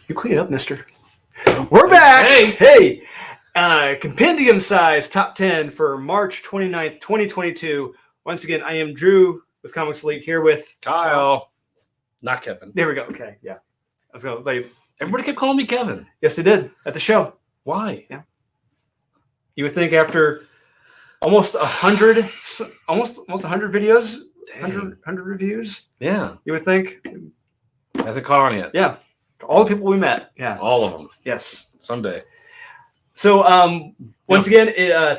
You clean it up, mister. We're back. Hey. Compendium Size Top 10 for March 29th, 2022. Once again, I am Drew with Comics Elite here with Kyle. Not Kevin. There we go. Okay, yeah. I was going to like. Everybody kept calling me Kevin. Yes, they did at the show. Why? Yeah. You would think after almost 100 videos, 100 reviews. Yeah. You would think. Hasn't caught on yet. Yeah. All the people we met. Yeah. All of them. Yes. Someday. So once again,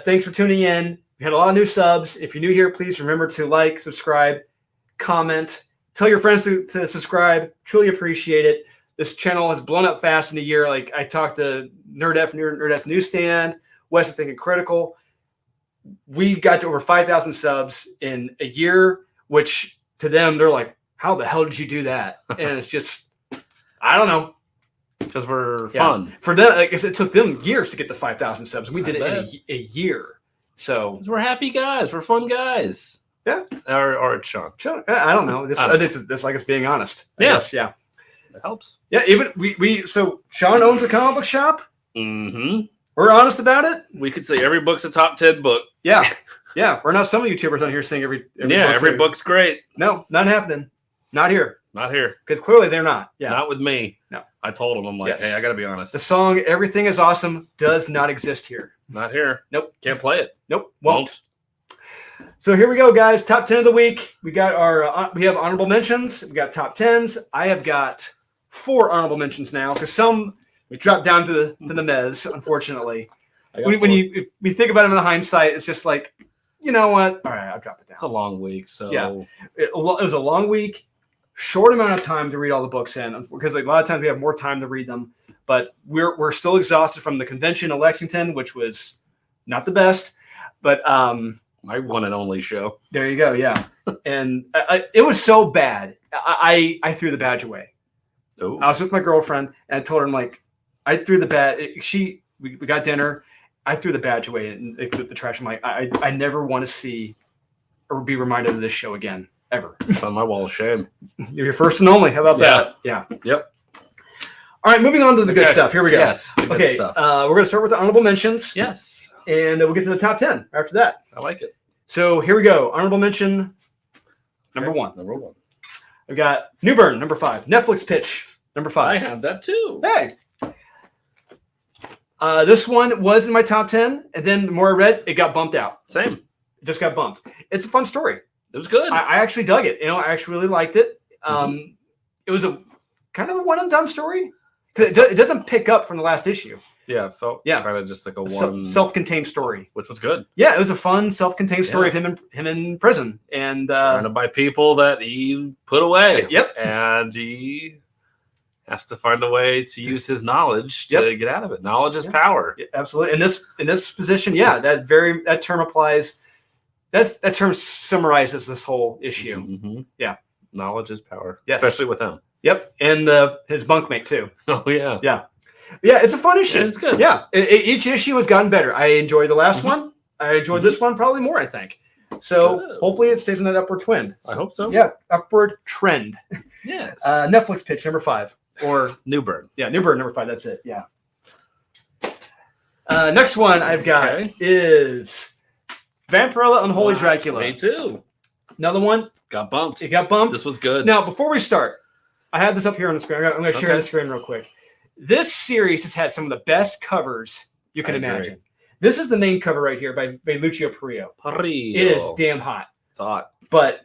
thanks for tuning in. We had a lot of new subs. If you're new here, please remember to like, subscribe, comment, tell your friends to subscribe. Truly appreciate it. This channel has blown up fast in a year. Like I talked to Nerdef, Nerdef's Newsstand, Wes is Thinking Critical. We got to over 5,000 subs in a year, which to them, they're like, how the hell did you do that? And it's just, I don't know. Because we're fun. For them, I guess it took them years to get the 5,000 subs. We did it in a year. So we're happy guys. We're fun guys. Yeah. Or it's Sean. I don't know. It's like us being honest. Yes. Yeah. That helps. Yeah. Even so Sean owns a comic book shop. Mm-hmm. We're honest about it. We could say every book's a top 10 book. Yeah. Yeah. We're not some YouTubers on here saying every book's great. No, not happening. Not here. Not here. Because clearly they're not. Yeah. Not with me. No. I told them, I'm like, hey, I got to be honest. The song "Everything Is Awesome" does not exist here. Not here. Nope. Can't play it. Nope. Won't. So here we go, guys. Top 10 of the week. We got we have honorable mentions. We got top 10s. I have got 4 honorable mentions now because some we dropped down to the mez, unfortunately. When you think about it in the hindsight, it's just like, you know what? All right, I'll drop it down. It's a long week, so yeah, it was a long week. Short amount of time to read all the books in because like a lot of times we have more time to read them, but we're still exhausted from the convention in Lexington, which was not the best, but my one and only show. There you go, yeah. And it was so bad. I threw the badge away. Ooh. I was with my girlfriend and I told her, I'm like, I threw the badge. We got dinner. I threw the badge away and they put the trash. I'm like, I never want to see or be reminded of this show again. Ever. It's on my wall of shame. You're your first and only. How about that? Yeah. Yep. All right, moving on to the good stuff. Here we go. Yes, the good stuff. We're going to start with the honorable mentions. Yes. And we'll get to the top 10 after that. I like it. So here we go. Honorable mention number 1. Number 1. I've got New Burn, number 5. Netflix Pitch, number 5. I have that too. Hey. This one was in my top 10, and then the more I read, it got bumped out. Same. It just got bumped. It's a fun story. It was good. I actually dug it. I actually really liked it. It was a kind of a one and done story. It doesn't pick up from the last issue. Yeah, it felt kind of just like a one self-contained story, which was good. Yeah, it was a fun self-contained story of him in prison and surrounded by people that he put away. Yep, and he has to find a way to use his knowledge to get out of it. Knowledge is power. Yeah, absolutely. In this position, that term applies. That term summarizes this whole issue. Mm-hmm. Yeah, knowledge is power. Yes, especially with him. Yep, and his bunkmate too. Oh yeah, yeah. It's a fun issue. Yeah, it's good. Yeah, each issue has gotten better. I enjoyed the last one. I enjoyed this one probably more. I think. So hopefully it stays in that upward trend. I hope so. Yeah, upward trend. Yes. Netflix Pitch number 5 or New Burn. Yeah, New Burn number 5. That's it. Yeah. Next one I've got is Vampirilla Unholy Dracula. Me too. Another one. Got bumped. It got bumped. This was good. Now, before we start, I have this up here on the screen. I'm going to share the screen real quick. This series has had some of the best covers you can imagine. This is the main cover right here by Lucio Perillo. It is damn hot. It's hot. But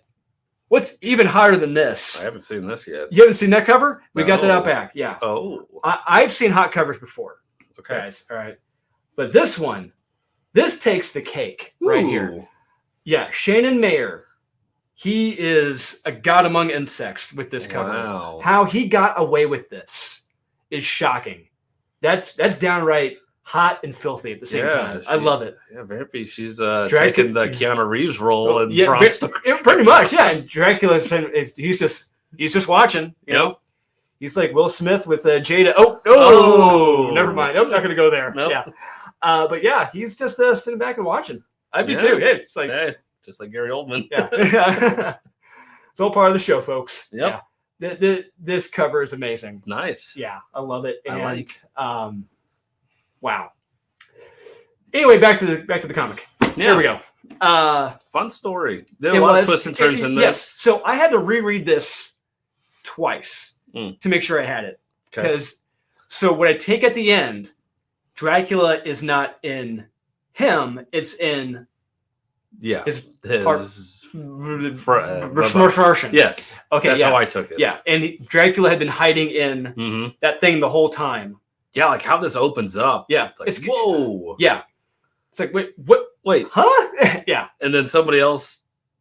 what's even hotter than this? I haven't seen this yet. You haven't seen that cover? We got that out back. Yeah. Oh. I've seen hot covers before. Okay. Guys. All right. But this one, this takes the cake right here. Yeah. Shannon Mayer. He is a god among insects with this cover. Wow. How he got away with this is shocking. That's downright hot and filthy at the same time. I love it. Yeah, Vampy. She's taking the Keanu Reeves role and pretty much. Yeah, and Dracula's he's just watching. You know, he's like Will Smith with Jada. Oh, never mind. Nope, not gonna go there. Nope. Yeah, but yeah, he's just sitting back and watching. I'd be too. Yeah, it's like just like Gary Oldman. Yeah, it's all part of the show, folks. Yep. This cover is amazing. Nice. Yeah, I love it. And I like. wow. Anyway, back to the comic. Yeah. There we go. Fun story. There are a lot of twists and turns in this. Yes. So I had to reread this twice to make sure I had it. Because so what I take at the end, Dracula is not in him; it's in his Martian. Yes. Okay. That's how I took it. Yeah, and Dracula had been hiding in that thing the whole time. Yeah, like how this opens up. Yeah, it's like, whoa. Yeah, it's like wait, what? Wait, huh? Yeah, and then somebody else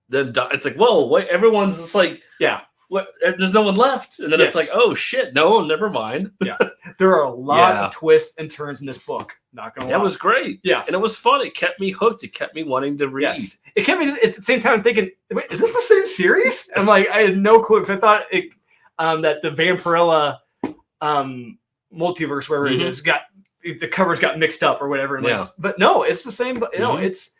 then it's like, whoa, wait, everyone's just like, yeah, what? There's no one left, and then it's like, oh shit, no, never mind. Yeah, there are a lot of twists and turns in this book. Not gonna lie, it was great. Yeah, and it was fun. It kept me hooked. It kept me wanting to read. Yes. It kept me at the same time thinking, wait, is this the same series? I'm like, I had no clue because I thought it that the Vampirilla multiverse, wherever it is, the covers got mixed up or whatever. And but no, it's the same. But it's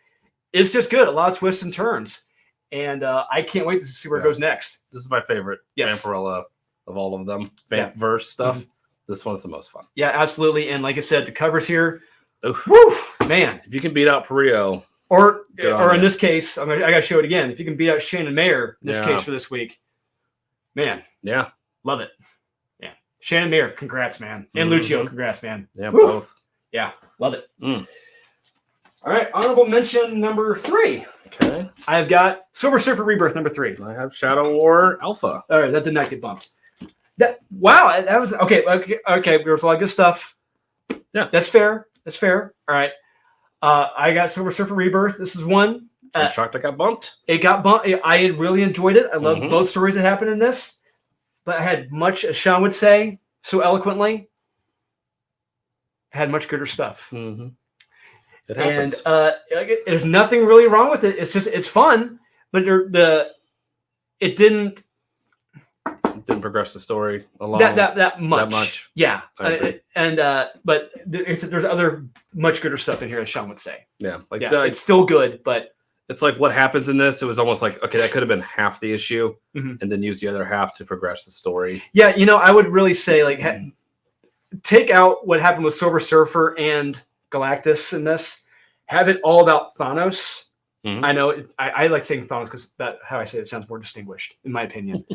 just good. A lot of twists and turns, and I can't wait to see where it goes next. This is my favorite Vampirilla of all of them. Vampverse stuff. This one's the most fun. Yeah, absolutely. And like I said, the covers here, woof, man. If you can beat out Perio, or in this case, I got to show it again. If you can beat out Shannon Mayer in this case for this week, man, love it. Shannon Mayer, congrats, man. And Lucio, congrats, man. Yeah, both. Yeah, love it. All right, honorable mention number 3. Okay. I've got Silver Surfer Rebirth number 3. I have Shadow War Alpha. All right, that did not get bumped. That was okay. There's a lot of good stuff. Yeah, that's fair. All right. I got Silver Surfer Rebirth. This is one. I'm shocked it got bumped. It got bumped. I really enjoyed it. I love both stories that happened in this. But I had much, as Sean would say so eloquently, had much gooder stuff. It happens. And there's nothing really wrong with it. It's just, it's fun, but it didn't progress the story along that much. That much. Yeah. But there's other much gooder stuff in here, as Sean would say. Yeah. It's still good, but it's like what happens in this. It was almost like, okay, that could have been half the issue, and then use the other half to progress the story. Yeah, I would really say take out what happened with Silver Surfer and Galactus in this. Have it all about Thanos. I know I like saying Thanos because that how I say it sounds more distinguished, in my opinion.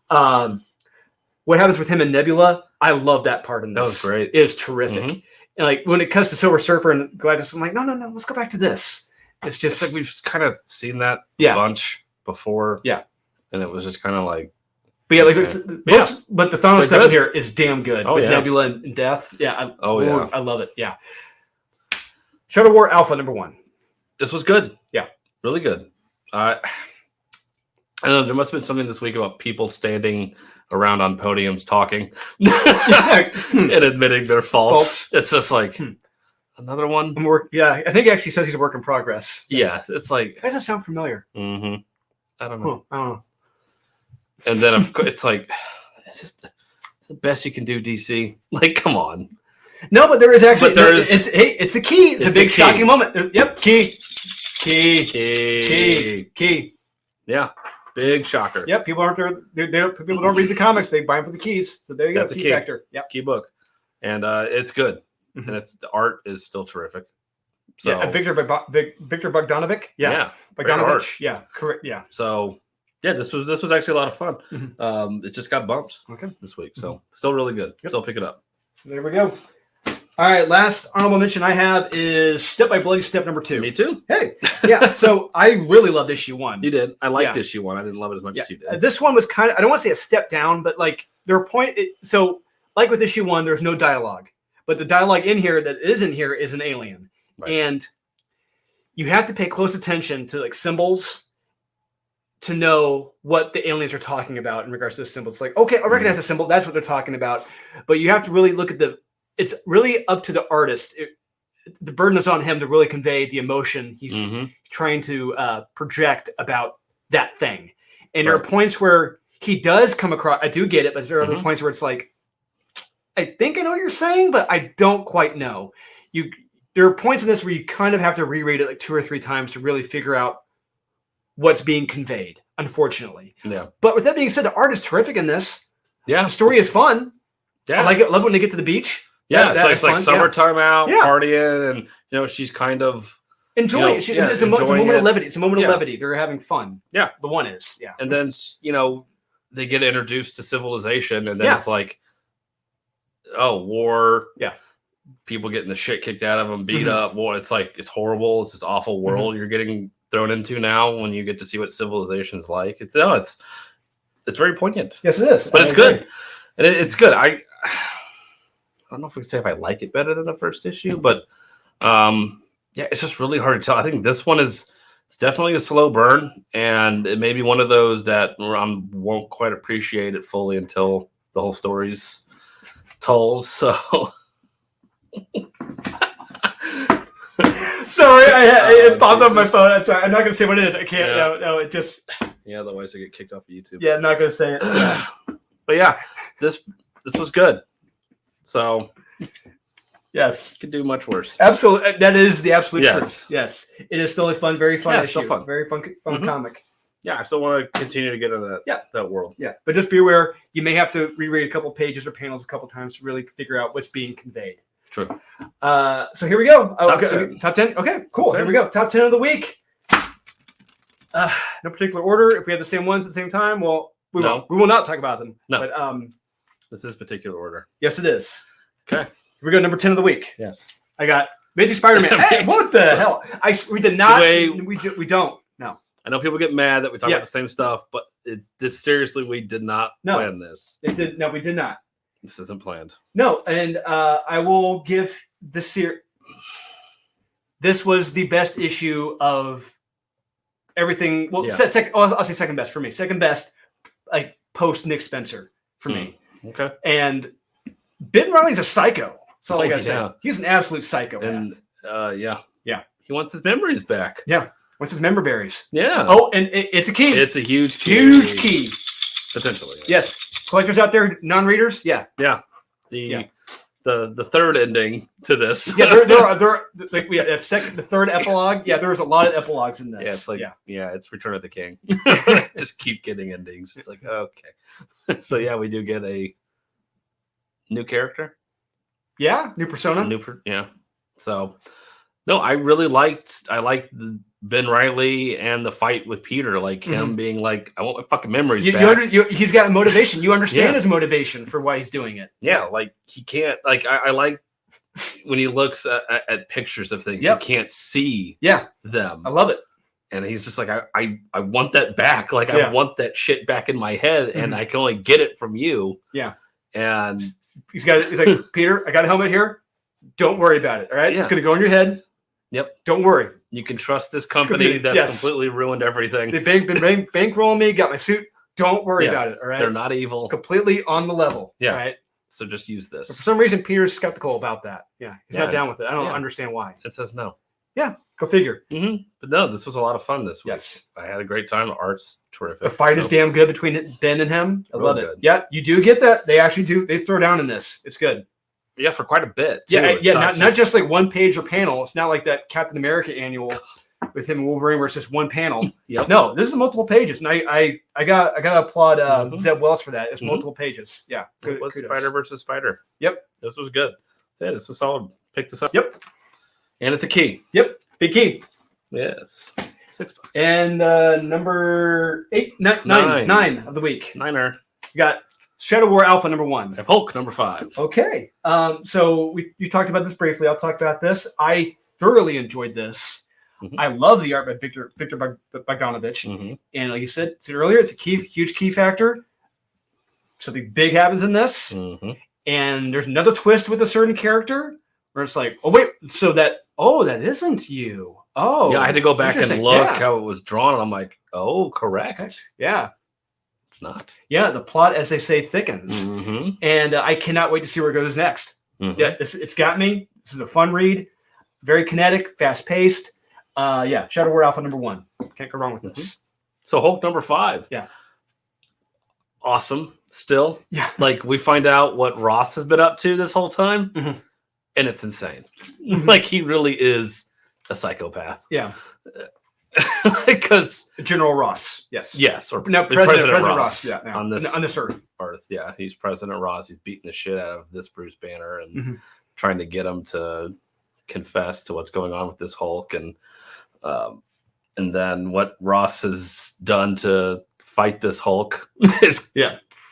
What happens with him and Nebula? I love that part in this. That was great. It is terrific. And like when it comes to Silver Surfer and Galactus, I'm like, no, let's go back to this. It's just like we've kind of seen that a bunch before. Yeah. And it was just kind of like. But but the Thanos stuff in here is damn good. With Nebula and Death. Yeah. I love it. Yeah. Shadow War Alpha number 1. This was good. Yeah. Really good. I don't know. There must have been something this week about people standing around on podiums talking and admitting their faults. It's just like. Another one? I think he actually says he's a work in progress. Yeah, it's like... That doesn't sound familiar. I don't know. I don't know. And then it's like, it's the best you can do, DC. Like, come on. No, but there is actually... It's a key. It's a big shocking moment. Key. Yeah, big shocker. Yep, people aren't there. People don't read the comics. They buy them for the keys. So there you go. That's a key factor. Yep. Key book. And it's good. And the art is still terrific. So, Victor Bogdanovic. Bogdanovich. Yeah, correct. Yeah. So this was actually a lot of fun. It just got bumped this week, so still really good. Still pick it up. There we go. All right, last honorable mention I have is Step by Bloody Step number 2. Me too. Hey, yeah. So I really loved issue 1. You did. I liked issue 1. I didn't love it as much as you did. This one was kind of, I don't want to say a step down, but like there are so like with issue 1, there's no dialogue. But the dialogue in here that isn't here is an alien. Right. And you have to pay close attention to like symbols to know what the aliens are talking about in regards to the symbols. It's like, okay, I recognize the symbol. That's what they're talking about. But you have to really look at it's really up to the artist. The burden is on him to really convey the emotion he's trying to project about that thing. And there are points where he does come across, I do get it, but there are other points where it's like, I think I know what you're saying, but I don't quite know. There are points in this where you kind of have to reread it like 2 or 3 times to really figure out what's being conveyed, unfortunately. Yeah. But with that being said, the art is terrific in this. Yeah. The story is fun. Yeah. I like it. Love when they get to the beach. Yeah, That it's like fun. summertime out, Yeah. partying, and she's kind of enjoy it. It's a moment of levity. It's a moment of levity. They're having fun. Yeah. The one is. Yeah. And then they get introduced to civilization, and then it's like, oh, war. Yeah. People getting the shit kicked out of them, beat up. Well, it's like it's horrible. It's this awful world you're getting thrown into now when you get to see what civilization's like. It's very poignant. Yes, it is. But it's good. And it's good. I don't know if we can say if I like it better than the first issue, but it's just really hard to tell. I think this one it's definitely a slow burn, and it may be one of those that I won't quite appreciate it fully until the whole story's told. So, sorry, it popped up my phone. That's right. I'm not going to say what it is. I can't. Yeah. No, it just. Yeah, otherwise I get kicked off of YouTube. Yeah, I'm not going to say it. Yeah. But yeah, this was good. So yes, could do much worse. Absolutely, that is the absolute Yes. truth. Yes, it is still a fun, very fun issue. Still fun. Very fun comic. Yeah, I still want to continue to get into that world. Yeah, but just be aware, you may have to reread a couple pages or panels a couple times to really figure out what's being conveyed. True. So here we go. Top 10. Top 10. Okay, cool. Top 10. Here we go. Top 10 of the week. No particular order. If we have the same ones at the same time, well, we will not talk about them. No. But this is particular order. yes, it is. Okay. Here we go. Number 10 of the week. Yes. I got Amazing Spider-Man. Hey, what the hell? We did not. We don't. No. I know people get mad that we talk about the same stuff, but seriously, we did not plan this. No, we did not. This isn't planned. No, and I will give the series. This was the best issue of everything. Well, I'll say second best for me. Second best, like post Nick Spencer for me. Okay. And Ben Riley's a psycho. That's all I gotta say. Yeah. He's an absolute psycho. And Yeah. He wants his memories back. Yeah. What's his member berries? Yeah. Oh, and it's a key. It's a huge key. Huge key. Potentially. Yes. Collectors out there, non-readers. Yeah. Yeah. The third ending to this. Yeah, there like the third epilogue. Yeah, there's a lot of epilogues in this. Yeah, it's like it's Return of the King. Just keep getting endings. It's like okay. So yeah, we do get a new character. Yeah, new persona. So no, I liked Ben Riley and the fight with Peter, like him being like, I want my fucking memories back. He's got motivation. You understand his motivation for why he's doing it. Yeah, like he can't. Like I like when he looks at pictures of things, he can't see them. I love it. And he's just like, I want that back. Like I want that shit back in my head, and I can only get it from you. Yeah. And he's like, Peter, I got a helmet here. Don't worry about it. All right. It's gonna go in your head. Yep. Don't worry. You can trust this company that's completely ruined everything. They've been bankrolling me, got my suit. Don't worry about it. All right. They're not evil. It's completely on the level. Yeah. All right. So just use this. But for some reason, Peter's skeptical about that. Yeah. He's not down with it. I don't understand why. It says no. Yeah. Go figure. Mm-hmm. But no, this was a lot of fun this week. Yes. I had a great time. The art's terrific. The fight is damn good between Ben and him. I love it. Good. Yeah. You do get that. They actually do. They throw down in this. It's good. Yeah, for quite a bit. Too. Yeah. Not just like one page or panel. It's not like that Captain America annual with him and Wolverine where it's just one panel. Yep. No, this is multiple pages. And I gotta applaud Zeb Wells for that. It's multiple pages. Yeah. It was Spider versus Spider. Yep. This was good. Yeah, this was solid. Pick this up. Yep. And it's a key. Yep. Big key. Yes. $6. And number 9 of the week. Niner. You got Shadow War Alpha number 1. I have Hulk number 5. Okay. So you talked about this briefly. I'll talk about this. I thoroughly enjoyed this. Mm-hmm. I love the art by Victor Bogdanovich. Mm-hmm. And like you said earlier, it's a huge key factor. Something big happens in this. Mm-hmm. And there's another twist with a certain character where it's like, oh, wait, so that isn't you. Oh. Yeah, I had to go back and look how it was drawn. And I'm like, oh, correct. Yeah. It's not. Yeah, the plot, as they say, thickens. Mm-hmm. And I cannot wait to see where it goes next. Mm-hmm. Yeah, it's got me. This is a fun read. Very kinetic, fast-paced. Shadow War Alpha number 1. Can't go wrong with this. So Hulk number 5. Yeah. Awesome. Still. Yeah. Like, we find out what Ross has been up to this whole time. Mm-hmm. And it's insane. Like, he really is a psychopath. Yeah. Because General Ross. Yes. yes, or No, President Ross. Yeah. No. on this Earth. Yeah, he's President Ross. He's beating the shit out of this Bruce Banner and Mm-hmm. trying to get him to confess to what's going on with this Hulk, and then what Ross has done to fight this Hulk is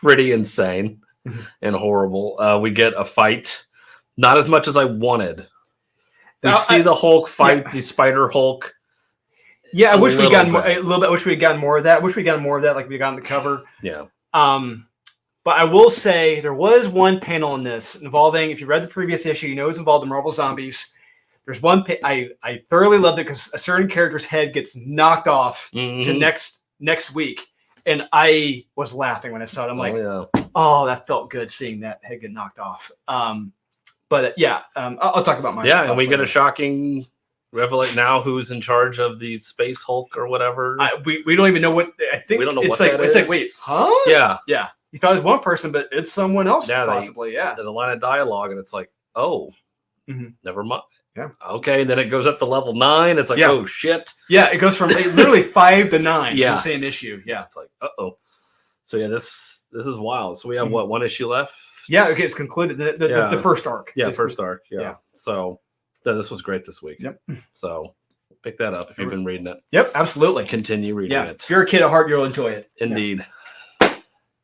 pretty insane and horrible. We get a fight, not as much as I wanted. We see the Hulk fight the Spider Hulk. Yeah, I wish we got a little bit. I wish we had gotten more of that. I wish we got more of that, like we got on the cover. Yeah. But I will say there was one panel in this involving. If you read the previous issue, you know it's involved in Marvel Zombies. There's one I thoroughly loved it because a certain character's head gets knocked off to next week, and I was laughing when I saw it. I'm like, oh, that felt good seeing that head get knocked off. I'll talk about mine. Yeah, and we get a shocking revelation now who's in charge of the Space Hulk or whatever. We don't even know what. I think we don't know it's what like. that It's is. like, wait, huh? Yeah. You thought it was one person, but it's someone else possibly. There's a line of dialogue, and it's like, oh, never mind. Yeah. Okay, then it goes up to level 9. It's like, oh shit. Yeah, it goes from literally 5 to 9 in the same issue. Yeah. It's like, So yeah, this is wild. So we have one issue left? Yeah, okay, it's concluded. The first arc. Yeah, first arc. Yeah. So this was great this week. Yep. So pick that up if you've been reading it. Yep, absolutely. Continue reading it. If you're a kid at heart, you'll enjoy it. Indeed.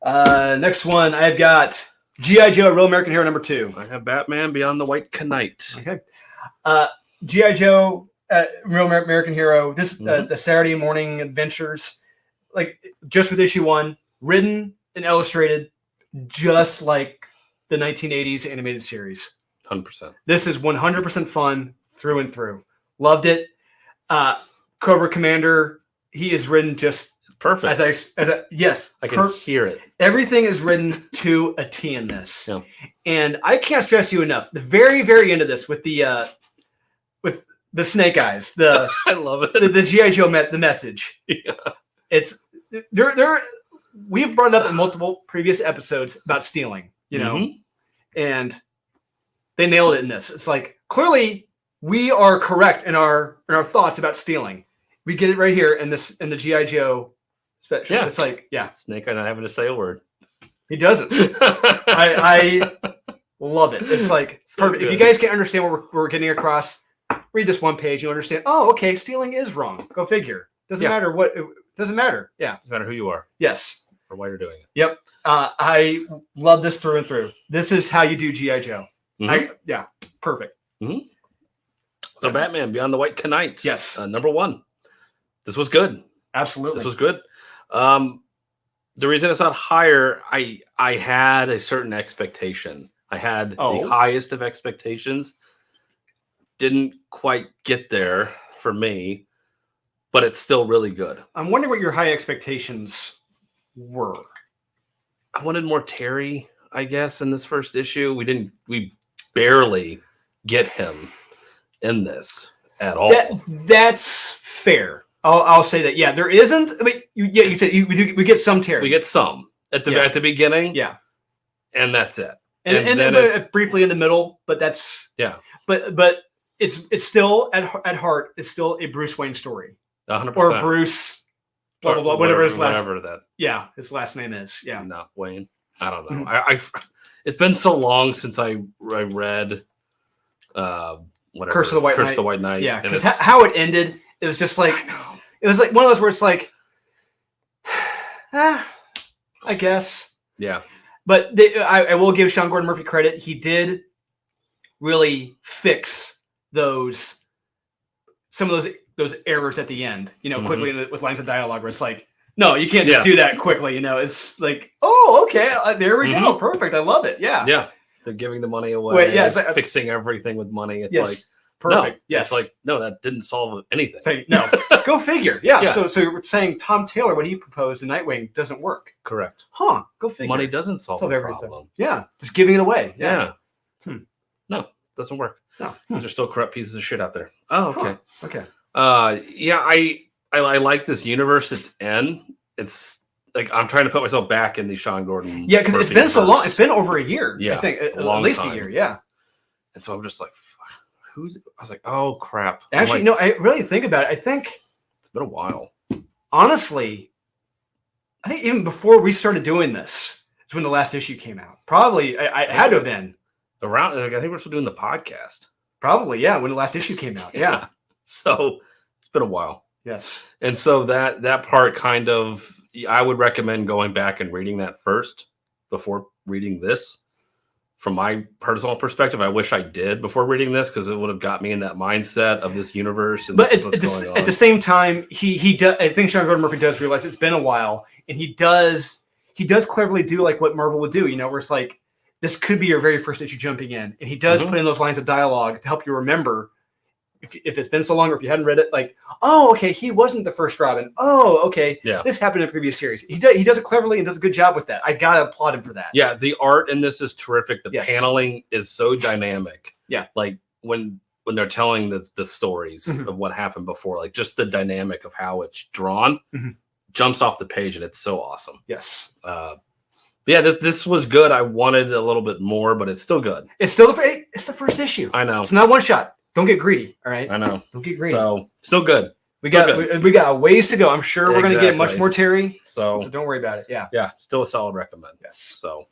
Next one, I've got G.I. Joe, Real American Hero #2. I have Batman Beyond the White Knight. Okay. G.I. Joe, Real American Hero. This the Saturday morning adventures, like just with issue 1, written and illustrated, just like the 1980s animated series. 100%. This is 100% fun through and through. Loved it. Cobra Commander, he is written just perfect. I can hear it. Everything is written to a T in this. Yeah. And I can't stress you enough. The very, very end of this with the snake eyes, I love it. The G.I. Joe the message. Yeah. It's there. We've brought it up in multiple previous episodes about stealing, and they nailed it in this. It's like, clearly we are correct in our thoughts about stealing. We get it right here in the G.I. Joe special. Yeah. It's like, Snake Eye not having to say a word. He doesn't. I love it. It's like perfect. If you guys can't understand what we're getting across, read this one page. You'll understand. Oh, okay. Stealing is wrong. Go figure. Doesn't matter what. Doesn't matter. Yeah. Doesn't matter who you are. Yes. Or why you're doing it. Yep. I love this through and through. This is how you do G.I. Joe. Perfect. Mm-hmm. So Batman Beyond the White Knight. Yes. #1. This was good. Absolutely. This was good. The reason it's not higher, I had a certain expectation. I had the highest of expectations. Didn't quite get there for me, but it's still really good. I'm wondering what your high expectations were. I wanted more Terry, I guess, in this first issue. We barely get him in this at all. That's fair. I'll say that. Yeah, there isn't. I mean, you said we get some Terry. We get some at the beginning. Yeah, and that's it. And then briefly in the middle, but that's But it's still at heart. It's still a Bruce Wayne story. 100%. Or Bruce, blah blah blah, whatever his last. Whatever that. Yeah, his last name is. Yeah, not Wayne. I don't know. Mm-hmm. It's been so long since I read. Curse of the White Knight. Yeah, because how it ended, it was just like. It was like one of those where it's like, I guess. Yeah. But I will give Sean Gordon Murphy credit. He did really fix some of those errors at the end, quickly with lines of dialogue where it's like, no, you can't just do that quickly. It's like, oh, okay, there we go. Perfect. I love it. Yeah. Yeah. They're giving the money away. It's like, fixing everything with money. It's like, perfect. No, yes. It's like, no, that didn't solve anything. No. Go figure. Yeah. So you're saying Tom Taylor, what he proposed in Nightwing doesn't work. Correct. Huh. Go figure. Money doesn't solve everything. Problem. Yeah. Just giving it away. Yeah. No, doesn't work. No. There's still corrupt pieces of shit out there. Oh, okay. Huh. Okay. I like this universe it's in. It's like I'm trying to put myself back in the Sean Gordon. Yeah, because it's been so long. It's been over a year. Yeah. I think at least a year. Yeah. And so I'm just like, I was like, oh crap. Actually, I really think about it. I think been a while. Honestly, I think even before we started doing this, is when the last issue came out. Probably, I had to have been. Around, like, I think we're still doing the podcast. Probably, yeah, when the last issue came out. Yeah. So it's been a while. Yes. And so that part kind of, I would recommend going back and reading that first before reading this. From my personal perspective, I wish I did before reading this because it would have got me in that mindset of this universe. And but at the same time, he does. I think Sean Gordon Murphy does realize it's been a while, and he does cleverly do like what Marvel would do. You know, where it's like this could be your very first issue jumping in, and he does put in those lines of dialogue to help you remember. If it's been so long, or if you hadn't read it, like, oh, okay, he wasn't the first Robin. Oh, okay, yeah, this happened in a previous series. He does it cleverly and does a good job with that. I gotta applaud him for that. Yeah, the art in this is terrific. The paneling is so dynamic. Yeah, like when they're telling the stories of what happened before, like just the dynamic of how it's drawn jumps off the page, and it's so awesome. Yes. Yeah, this was good. I wanted a little bit more, but it's still good. It's still the first issue. I know. It's not one shot. Don't get greedy, all right? I know. Don't get greedy. So, still good. We got a ways to go. I'm sure we're going to get much more Terry. So don't worry about it. Yeah. Yeah, still a solid recommend. Yes. So,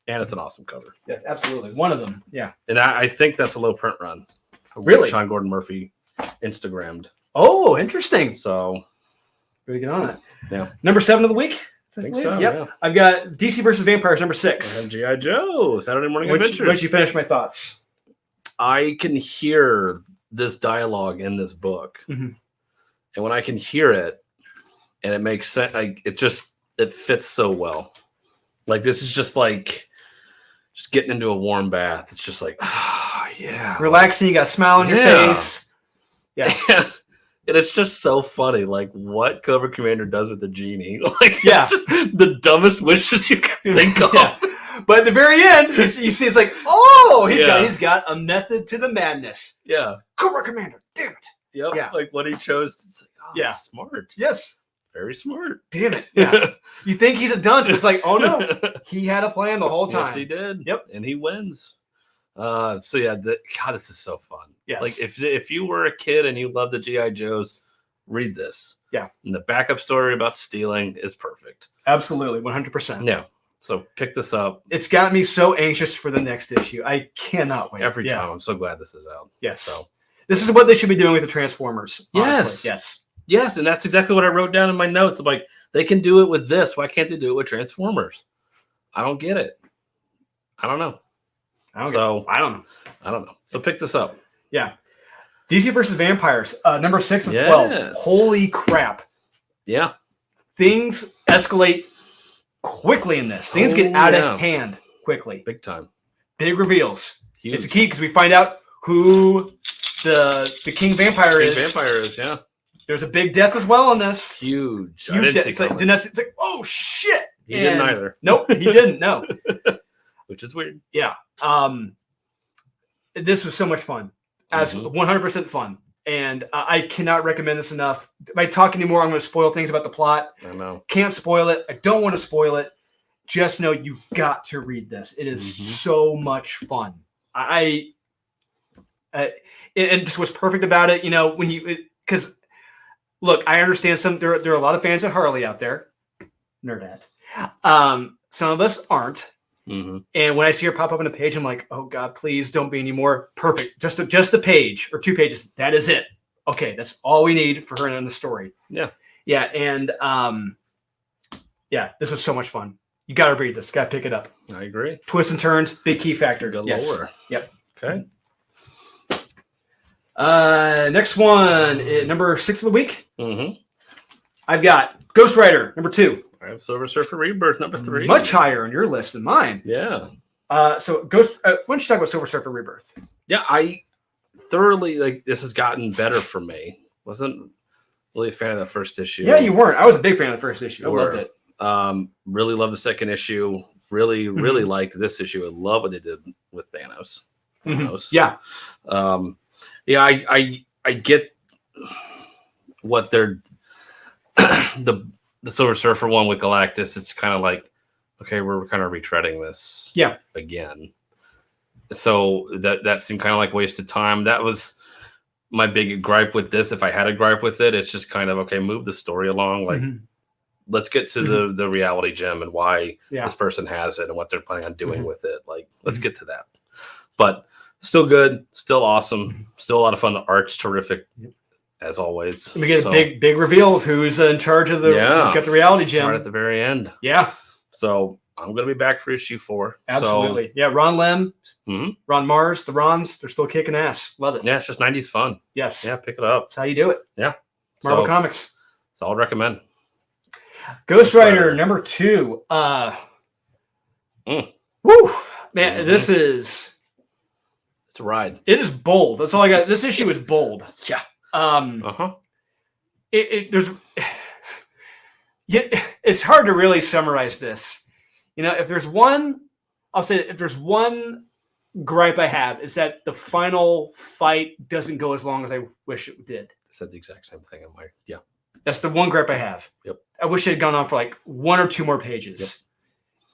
and it's an awesome cover. Yes, absolutely. One of them. Yeah. And I think that's a low print run. Really? Sean Gordon Murphy Instagrammed. Oh, interesting. So, we get on it. Yeah. Number 7 of the week? I think so. Yep. Yeah. I've got DC versus Vampires, number 6. And G.I. Joe, Saturday Morning Adventures. Once you finish my thoughts. I can hear this dialogue in this book. And when I can hear it and it makes sense, like it fits so well. Like this is just getting into a warm bath. It's just like, oh, yeah. Relaxing, you got a smile on your face. Yeah. And it's just so funny, like what Cobra Commander does with the genie. Like, yeah, it's just the dumbest wishes you can think of. Yeah. But at the very end, you see, it's like, oh, he's got a method to the madness. Yeah, Cobra Commander, damn it. Yep. Yeah, like what he chose. It's like, oh, yeah, smart. Yes, very smart. Damn it. Yeah, you think he's a dunce, but it's like, oh no, he had a plan the whole time. Yes, he did. Yep, and he wins. So yeah, God, this is so fun. Yes. Like if you were a kid and you loved the G.I. Joes, read this. Yeah. And the backup story about stealing is perfect. Absolutely, 100%. Yeah. So pick this up. It's got me so anxious for the next issue. I cannot wait. Every time. I'm so glad this is out. Yes. So this is what they should be doing with the Transformers. Honestly. Yes. Yes, and that's exactly what I wrote down in my notes. I'm like, they can do it with this. Why can't they do it with Transformers? I don't get it. I don't know. I don't know. So pick this up. Yeah. DC versus Vampires, number 6 of 12. Holy crap. Yeah. Things escalate quickly in this. Things get out of hand quickly. Big time. Big reveals. Huge. It's a key because we find out who the King Vampire is. Yeah. There's a big death as well in this. Huge. I didn't see it's like, oh shit. He didn't either. Nope, he didn't. No. Which is weird. Yeah. This was so much fun. Absolutely, 100% fun. And I cannot recommend this enough. If I talk anymore, I'm going to spoil things about the plot. I know. Can't spoil it. I don't want to spoil it. Just know you got to read this. It is so much fun. And just what's perfect about it, because look, I understand there are a lot of fans of Harley out there. Nerdette. Some of us aren't. And when I see her pop up on a page, I'm like, oh God, please don't be any more. Perfect. Just a page or 2 pages. That is it. Okay. That's all we need for her in the story. Yeah. Yeah. And this was so much fun. You got to read this. Got to pick it up. I agree. Twists and turns, big key factor. Good lower. Yep. Okay. Next one, number 6 of the week. I've got Ghost Rider, number 2. I have Silver Surfer Rebirth, number 3. Much higher on your list than mine. Yeah. So Ghost. Why don't you talk about Silver Surfer Rebirth? Yeah, I thoroughly this has gotten better for me. Wasn't really a fan of the first issue. Yeah, you weren't. I was a big fan of the first issue. I loved it. Really loved the second issue. Really liked this issue. I love what they did with Thanos. Yeah. I get what they're the Silver Surfer one with Galactus. It's kind of like, okay, we're kind of retreading this again. So that seemed kind of like wasted time. That was my big gripe with this. If I had a gripe with it, it's just kind of okay. Move the story along. Like, let's get to the reality gem and why this person has it and what they're planning on doing with it. Like, let's get to that. But still good, still awesome, still a lot of fun. The art's terrific, as always. We get a big reveal of who's in charge of the. Who's got the reality gem right at the very end. Yeah. So I'm gonna be back for issue 4. Absolutely. Yeah. Ron Lim, Ron Mars, the Rons, they're still kicking ass. Love it. Yeah, it's just 90s fun. Yes. Yeah, pick it up. That's how you do it. Yeah. Marvel Comics. So I'll recommend. Ghost Rider number 2. Woo, man, this is. It's a ride. It is bold. That's all I got. This issue is bold. Yeah. There's. Yeah, it's hard to really summarize this. You know, if there's one gripe I have, is that the final fight doesn't go as long as I wish it did. I said the exact same thing. That's the one gripe I have. Yep. I wish it had gone on for like 1 or 2 more pages. Yep.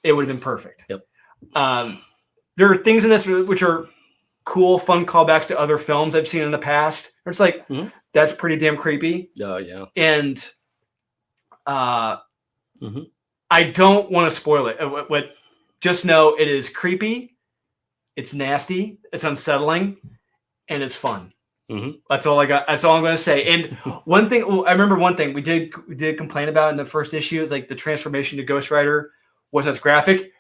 It would have been perfect. Yep. There are things in this which are cool, fun callbacks to other films I've seen in the past. It's like, that's pretty damn creepy. Yeah. And I don't want to spoil it. Just know it is creepy, it's nasty, it's unsettling, and it's fun. That's all I got. That's all I'm going to say. And one thing, I remember one thing we did complain about in the first issue is like the transformation to Ghost Rider was as graphic.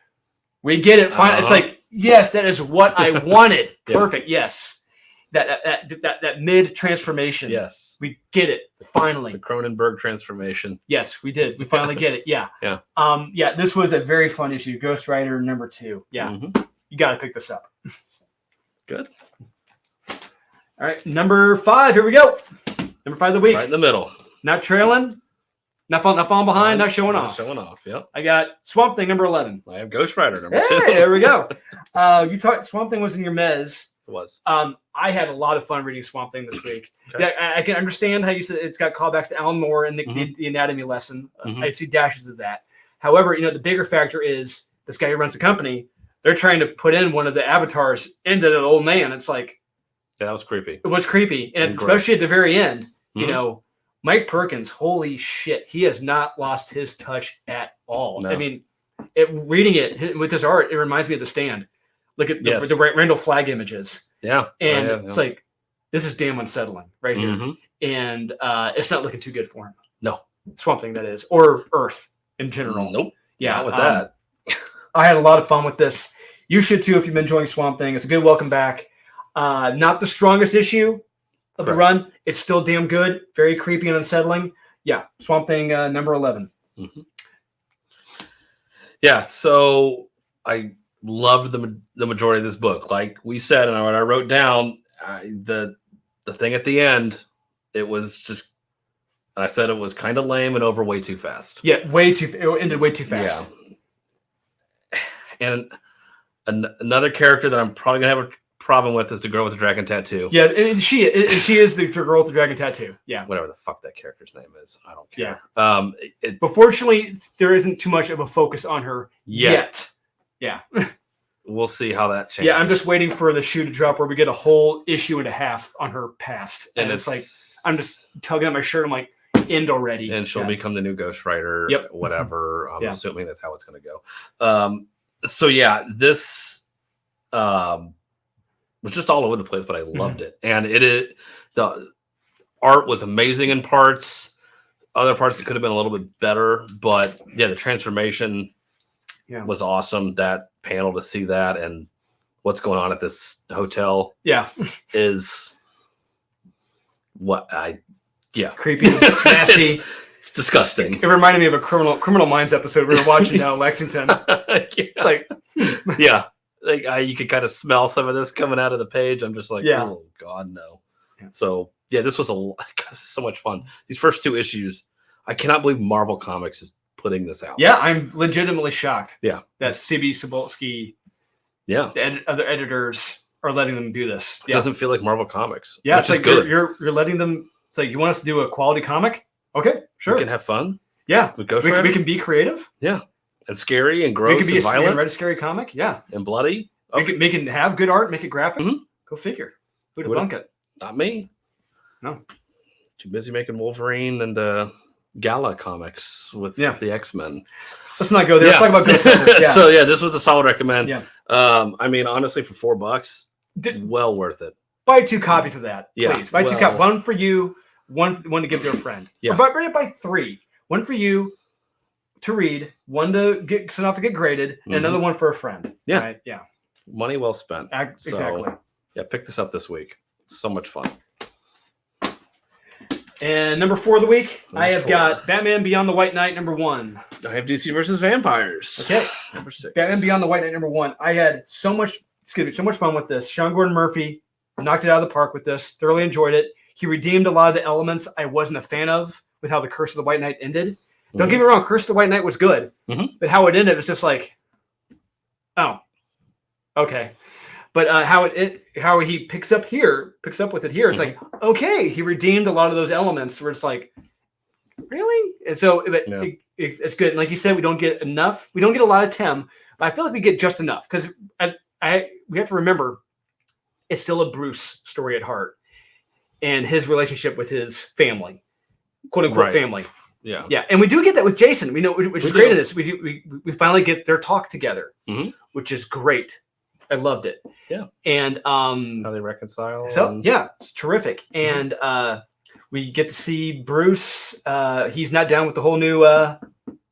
We get it. Fine. It's like, yes, that is what I wanted. Perfect. Yes. That mid transformation. Yes. We get it. Finally. The Cronenberg transformation. Yes, we did. We finally get it. Yeah. Yeah. This was a very fun issue. Ghost Rider number 2. Yeah. You got to pick this up. Good. All right. Number 5. Here we go. Number 5 of the week. Right in the middle. Not trailing. Not falling behind. Not showing off. Yep. I got Swamp Thing number 11. I have Ghost Rider number 2. Hey, there we go. You talked. Swamp Thing was in your mez. It was. I had a lot of fun reading Swamp Thing this week. Okay. Yeah, I can understand how you said it's got callbacks to Alan Moore and the anatomy lesson. I see dashes of that. However, the bigger factor is this guy who runs the company. They're trying to put in one of the avatars into the old man. It's like, yeah, that was creepy. It was creepy, and especially at the very end. Mike Perkins, holy shit, he has not lost his touch at all. No. I mean, reading it with his art, it reminds me of The Stand. Look at the Randall Flagg images. Yeah. And it's like, this is damn unsettling right here. And it's not looking too good for him. No. Swamp Thing, that is. Or Earth in general. Nope. Yeah. Not with that. I had a lot of fun with this. You should too if you've been enjoying Swamp Thing. It's a good welcome back. Not the strongest issue of the run. It's still damn good. Very creepy and unsettling. Yeah. Swamp Thing number 11. Yeah. So I loved the majority of this book. Like we said, and what I wrote down, the thing at the end, it was just, I said it was kind of lame and over way too fast. Yeah, it ended way too fast. Yeah. And another character that I'm probably gonna have a problem with is the girl with the dragon tattoo. Yeah, and she is the girl with the dragon tattoo. Yeah. Whatever the fuck that character's name is. I don't care. Yeah. But fortunately, there isn't too much of a focus on her yet. Yeah. We'll see how that changes. Yeah, I'm just waiting for the shoe to drop where we get a whole issue and a half on her past. And it's like, I'm just tugging at my shirt. I'm like, end already. And she'll become the new Ghost Rider. Yep. Whatever. I'm assuming that's how it's going to go. So yeah, this was just all over the place, but I loved it. And the art was amazing in parts. Other parts it could have been a little bit better, but yeah, the transformation was awesome. That panel to see that and what's going on at this hotel is what creepy, nasty. It's disgusting. It reminded me of a Criminal Minds episode we were watching now in Lexington. It's like, you could kind of smell some of this coming out of the page. I'm just like, oh God, no. Yeah. So yeah, this was so much fun. These first 2 issues, I cannot believe Marvel Comics is putting this out. Yeah, I'm legitimately shocked. Yeah, that C.B. Cebulski, the other editors are letting them do this. It doesn't feel like Marvel Comics. Yeah, it's like good. You're letting them. It's like, you want us to do a quality comic? Okay, sure. We can have fun. Yeah, we can be creative. Yeah, and scary and gross and violent. Write a scary comic. Yeah, and bloody. We can have good art, make it graphic. Go figure. Who'd have thunk it? Not me. No. Too busy making Wolverine and Gala comics with the X-Men. Let's not go there. Let's talk about Ghost Rider. Yeah. So this was a solid recommend. Yeah. I mean, honestly, for $4, well worth it. Buy 2 copies of that, please. Yeah, Buy 2 copies. One for you, one to give to a friend. Yeah. Or buy 3. One for you to read, one to send off to get graded, and another one for a friend. Yeah. Right? Yeah. Money well spent. Exactly. So, yeah, pick this up this week. So much fun. And number 4 of the week, I have got Batman Beyond the White Knight, number 1. I have DC versus Vampires. Okay. Number 6. Batman Beyond the White Knight, number 1. I had so much fun with this. Sean Gordon Murphy knocked it out of the park with this. Thoroughly enjoyed it. He redeemed a lot of the elements I wasn't a fan of with how the Curse of the White Knight ended. Don't get me wrong, Curse of the White Knight was good, but how it ended was just like, oh, okay. But how he picks up with it here, it's like, okay, he redeemed a lot of those elements where it's like, really? And so it's good. And like you said, we don't get enough. We don't get a lot of Tim, but I feel like we get just enough because we have to remember it's still a Bruce story at heart and his relationship with his family, quote unquote family. Yeah. Yeah. And we do get that with Jason. We know, which is great in this. We finally get their talk together, which is great. I loved it. Yeah. And how they reconcile. So yeah, it's terrific. And we get to see Bruce. He's not down with the whole new the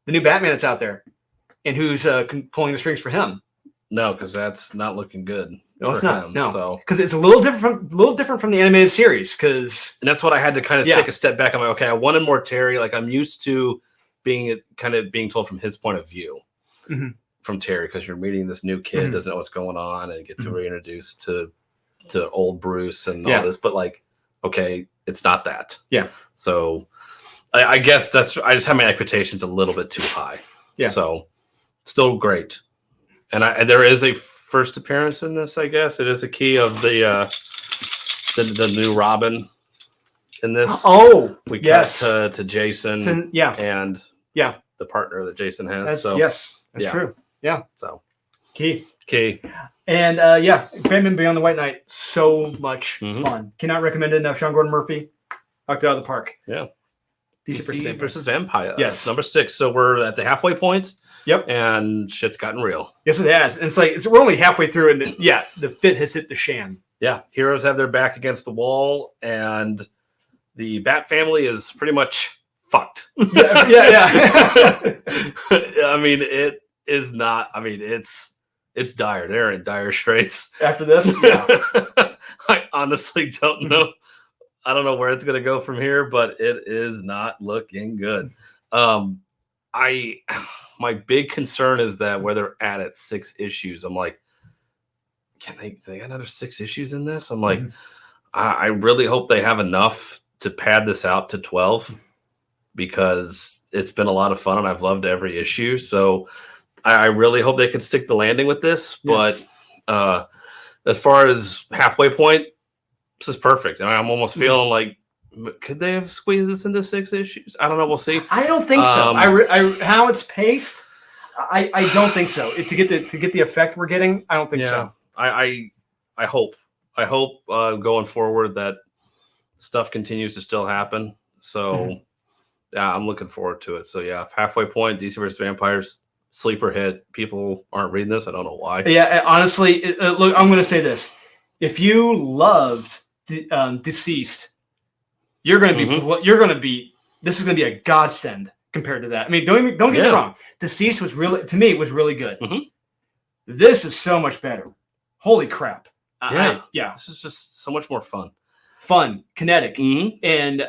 new Batman that's out there, and who's pulling the strings for him. No, because that's not looking good. No, it's not. Him, no, because it's a little different from the animated series. And that's what I had to kind of take a step back. I'm like, okay, I wanted more Terry. Like I'm used to being told from his point of view. From Terry, because you're meeting this new kid, doesn't know what's going on, and gets reintroduced to old Bruce and all this. But like, okay, it's not that. Yeah. So I guess I just have my expectations a little bit too high. Yeah. So still great, and there is a first appearance in this. I guess it is a key of the new Robin in this. Oh, we cut to Jason. And the partner that Jason has. That's true. Yeah. So key. And Batman Beyond the White Knight, so much fun. Cannot recommend it enough. Sean Gordon Murphy knocked it out of the park. Yeah. DC versus Vampire. Yes. Number 6. So we're at the halfway point. Yep. And shit's gotten real. Yes, it has. And it's like we're only halfway through, and the fit has hit the shan. Yeah. Heroes have their back against the wall, and the Bat family is pretty much fucked. Yeah. I mean, it is not. I mean, it's dire. They're in dire straits after this. Yeah. I honestly don't know. I don't know where it's going to go from here, but it is not looking good. My big concern is that where they're at 6 issues, I'm like, can they got another 6 issues in this? I'm like, I really hope they have enough to pad this out to 12, because it's been a lot of fun and I've loved every issue. So I really hope they can stick the landing with this. Yes. But as far as halfway point, this is perfect. And I'm almost feeling like, could they have squeezed this into 6 issues? I don't know. We'll see. I don't think so. How it's paced, I don't think so. To get the effect we're getting, I don't think so. I hope going forward that stuff continues to still happen. So yeah, I'm looking forward to it. So yeah, halfway point, DC versus Vampires, sleeper hit. People aren't reading this. I don't know why. Yeah, honestly, look, I'm going to say this: if you loved Deceased, you're going to be. This is going to be a godsend compared to that. I mean, don't get me wrong. Deceased was really good. This is so much better. Holy crap! This is just so much more fun, kinetic, and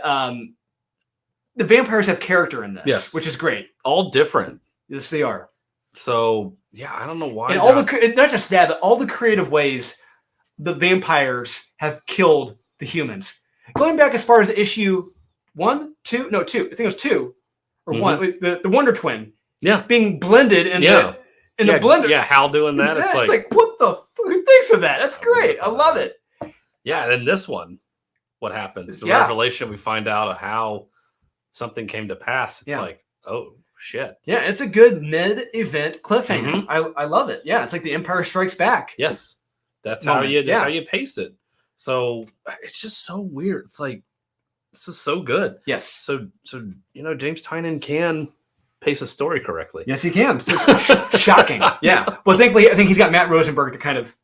the vampires have character in this, which is great. All different. Yes, they are. So yeah, I don't know why. And not just that, but all the creative ways the vampires have killed the humans. Going back as far as issue 1, 2, no 2. I think it was 2 or 1. The Wonder Twin. Yeah, being blended in the blender. Yeah, Hal doing that. It's like what the who thinks of that? That's great. I love it. Yeah, and in this one, what happens? The revelation we find out of how something came to pass. It's like, oh shit. Yeah, it's a good mid-event cliffhanger. I love it. Yeah, it's like the Empire Strikes Back. Yes, that's how you pace it. So it's just so weird. It's like this is so good. Yes. So James Tynion can pace a story correctly. Yes, he can. It's shocking. Yeah. Well, thankfully, I think he's got Matt Rosenberg to kind of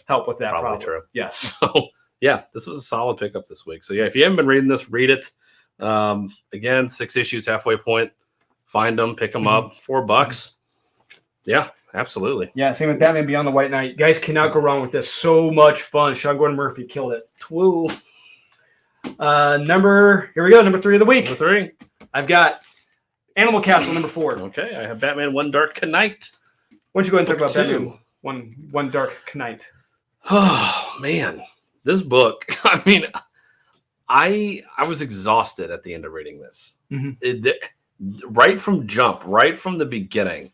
help with that. Probably true. Yes. So yeah, this was a solid pickup this week. So yeah, if you haven't been reading this, read it. Again, 6 issues, halfway point. Find them, pick them up, $4. Yeah, absolutely. Yeah, same with Batman Beyond the White Knight. You guys cannot go wrong with this. So much fun. Sean Gordon Murphy killed it. Woo. Here we go. Number 3 of the week. Number 3. I've got Animal Castle, number 4. Okay, I have Batman One Dark Knight. Why don't you go ahead and talk about Book Batman One Dark Knight? Oh man, this book. I mean, I was exhausted at the end of reading this. Right from jump, right from the beginning,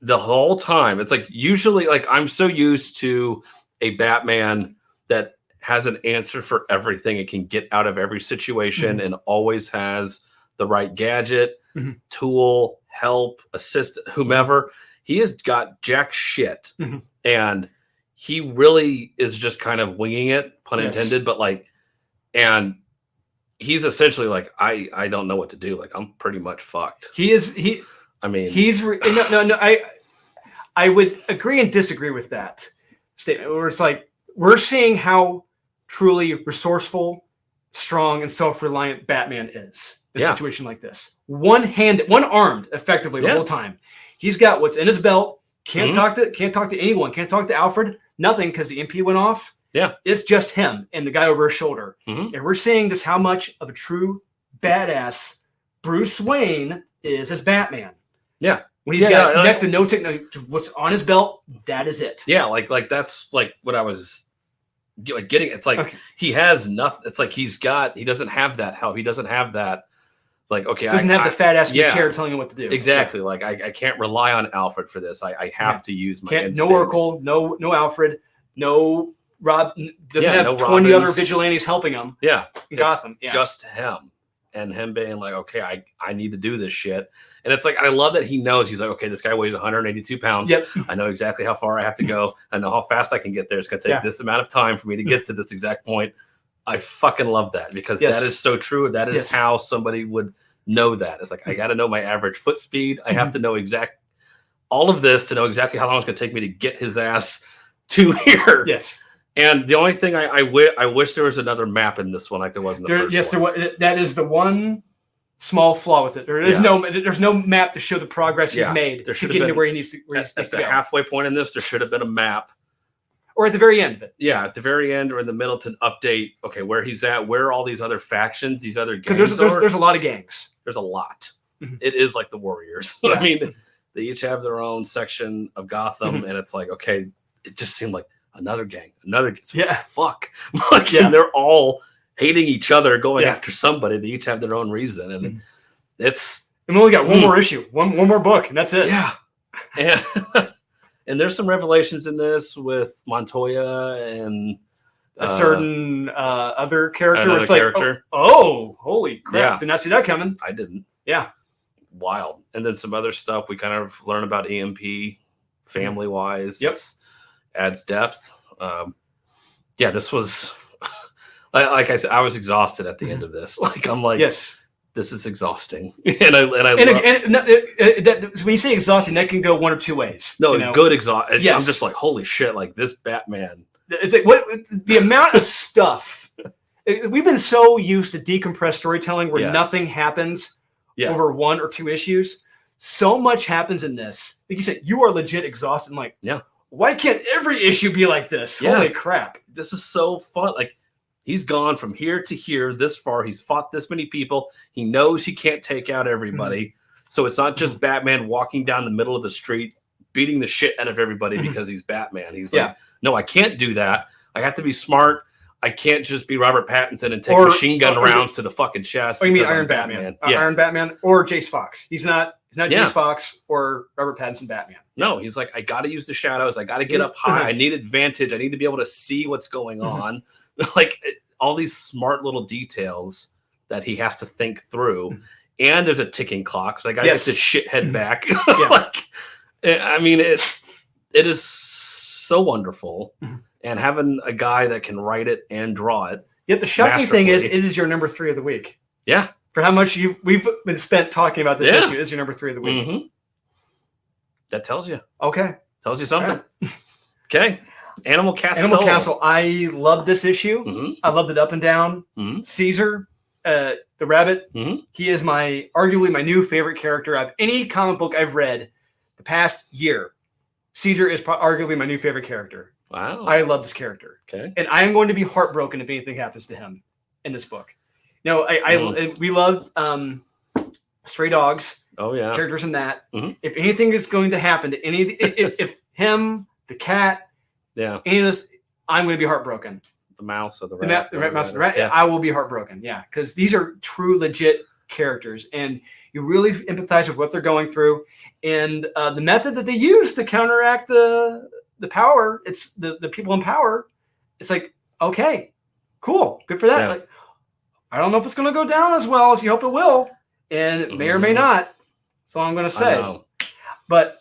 the whole time. It's like usually, like I'm so used to a Batman that has an answer for everything. It can get out of every situation and always has the right gadget, tool, help, assistant, whomever. He has got jack shit. And he really is just kind of winging it, pun intended, but like, and he's essentially like, I don't know what to do. Like, I'm pretty much fucked. I would agree and disagree with that statement where it's like, we're seeing how truly resourceful, strong, and self-reliant Batman is in a situation like this. One-armed, effectively, the whole time. He's got what's in his belt. Can't talk to anyone. Can't talk to Alfred. Nothing because the MP went off. Yeah, it's just him and the guy over his shoulder. And we're seeing just how much of a true badass Bruce Wayne is as Batman. Yeah, when he's got neck to no what's on his belt, that is it. Yeah, like that's like what I was getting. It's like he has nothing. It's like he doesn't have that help. He doesn't have that. Like, okay, doesn't have the fat ass in the chair telling him what to do. Exactly. Like I can't rely on Alfred for this. I have to use my instincts. No Oracle, no Alfred, no Rob. Doesn't have no 20 other vigilantes helping him. Yeah, Gotham. Just him and him being like, okay, I need to do this shit. And it's like I love that he knows. He's like, okay, this guy weighs 182 pounds. Yep. I know exactly how far I have to go. I know how fast I can get there. It's gonna take this amount of time for me to get to this exact point. I fucking love that because that is so true. That is how somebody would know that. It's like I got to know my average foot speed. I have to know all of this to know exactly how long it's going to take me to get his ass to here. Yes. And the only thing I wish there was another map in this one like there was in the first one. Yes, there was. That is the one small flaw with it. There's no map to show the progress he's made to get to where he needs to go. At the halfway point in this, there should have been a map. Or at the very end of it. Yeah, at the very end or in the middle to update, okay, where he's at, where are all these other factions, these other gangs Because there's a lot of gangs. There's a lot. It is like the Warriors. I mean, they each have their own section of Gotham, and it's like, okay, it just seemed like another gang. Fuck. And they're all hating each other, going after somebody. They each have their own reason. And it's... And we only got one more issue, one more book, and that's it. Yeah. And... And there's some revelations in this with Montoya and a certain other character. It's like, holy crap. Did not see that coming. I didn't. Yeah. Wild. And then some other stuff we kind of learn about EMP family-wise. Yep. Adds depth. This was, like I said, I was exhausted at the end of this. Like, I'm like, this is exhausting. And when you say exhausting, that can go one or two ways. No, good exhausting. I'm just like, holy shit! Like this Batman. It's like the amount of stuff. We've been so used to decompressed storytelling where nothing happens over one or two issues. So much happens in this. Like you said, you are legit exhausted. I'm like, why can't every issue be like this? Holy crap! This is so fun. Like. He's gone from here to here this far. He's fought this many people. He knows he can't take out everybody. So it's not just Batman walking down the middle of the street, beating the shit out of everybody because he's Batman. He's like, no, I can't do that. I have to be smart. I can't just be Robert Pattinson and take machine gun rounds to the fucking chest. Oh, you mean Iron Batman? Iron Batman or Jace Fox. He's not Jace Fox or Robert Pattinson Batman. No, he's like, I got to use the shadows. I got to get up high. I need advantage. I need to be able to see what's going on. Like all these smart little details that he has to think through. And there's a ticking clock. So I got to get this shithead back. I mean, it is so wonderful. And having a guy that can write it and draw it Yet the shocking thing is, it is your number 3 of the week. Yeah. For how much we've been spent talking about this issue, it is your number 3 of the week. Mm-hmm. That tells you. Okay. Tells you something. Right. Okay. Animal Castle. I loved this issue. Mm-hmm. I loved it up and down. Mm-hmm. Caesar, the rabbit, mm-hmm. he is arguably my new favorite character of any comic book I've read the past year. Caesar is arguably my new favorite character. Wow. I love this character. Okay. And I am going to be heartbroken if anything happens to him in this book. No, we loved Stray Dogs. Oh, yeah. Characters in that. Mm-hmm. If anything is going to happen to any, if him, the cat, any of this, I'm going to be heartbroken. The mouse or the rat. The rat. Yeah. I will be heartbroken. Yeah, because these are true, legit characters, and you really empathize with what they're going through, and the method that they use to counteract the power. It's the people in power. It's like, okay, cool, good for that. Yeah. Like, I don't know if it's going to go down as well as you hope it will, and it may or may not. That's all I'm going to say. But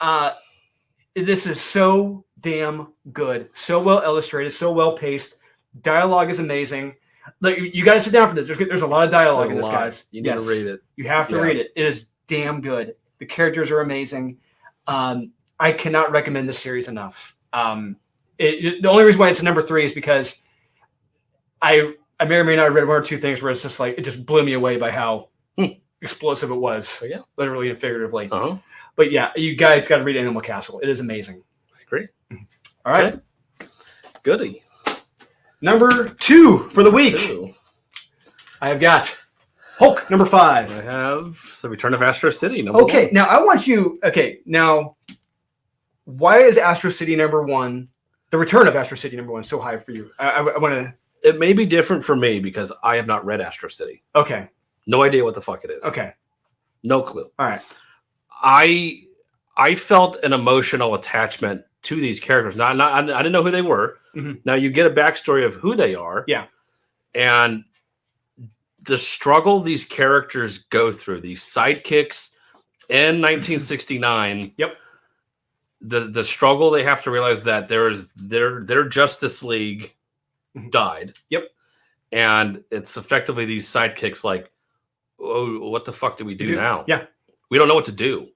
this is so damn good, so well illustrated, so well paced. Dialogue is amazing. Like, you got to sit down for this. There's a lot of dialogue in this, guys. You need to read it. You have to read it. It is damn good. The characters are amazing. I cannot recommend this series enough. The only reason why it's number 3 is because I may or may not have read 1 or 2 things where it's just like, it just blew me away by how explosive it was, literally and figuratively. Uh-huh. But yeah, you guys got to read Animal Castle. It is amazing. I agree. All right. Okay. Goody. Number 2 for the week. I have got Hulk, number 5. I have The Return of Astro City, number 1. Now I want you. Okay, now why is Astro City number 1? The Return of Astro City number 1 so high for you? I want to. It may be different for me because I have not read Astro City. Okay. No idea what the fuck it is. Okay. No clue. All right. I felt an emotional attachment to these characters. I didn't know who they were. Mm-hmm. Now you get a backstory of who they are. Yeah. And the struggle these characters go through, these sidekicks in 1969. Yep. The struggle they have to realize that their Justice League died. Yep. And it's effectively these sidekicks like, oh, what the fuck do we do now? Yeah. We don't know what to do.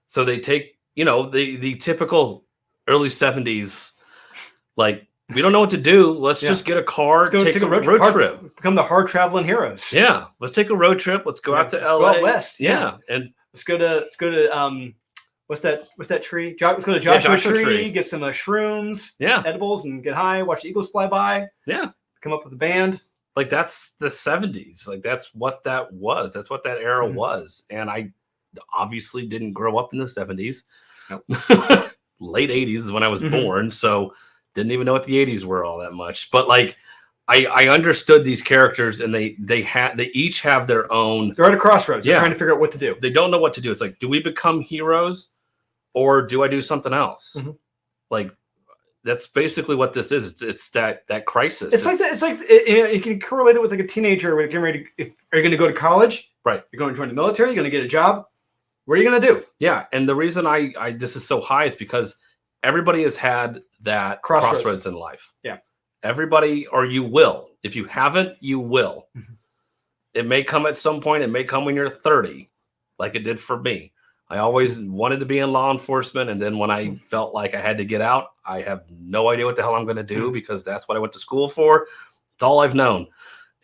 So they take, the typical early 70s, like, we don't know what to do. Let's just get a car, take a road trip. Become the hard traveling heroes. Yeah. Let's take a road trip. Let's go out to LA. Go out west. Yeah. And let's go to what's that tree? Let's go to Joshua Tree, get some shrooms, edibles, and get high, watch the Eagles fly by. Yeah. Come up with a band. Like, that's the 70s. Like, that's what that was. That's what that era was. And I obviously didn't grow up in the 70s. Nope. Late 80s is when I was born, so didn't even know what the 80s were all that much. But like, I understood these characters, and they each have their own. They're at a crossroads. They're trying to figure out what to do. They don't know what to do. It's like, do we become heroes, or do I do something else? Like, that's basically what this is. It's that crisis. It's like that. It's like you can correlate it with like a teenager getting ready. Are you going to go to college? Right. You're going to join the military. You're going to get a job. What are you going to do? Yeah, and the reason I this is so high is because everybody has had that crossroads in life. Yeah. Everybody, or you will. If you haven't, you will. It may come at some point. It may come when you're 30, like it did for me. I always wanted to be in law enforcement, and then when I felt like I had to get out, I have no idea what the hell I'm going to do because that's what I went to school for. It's all I've known.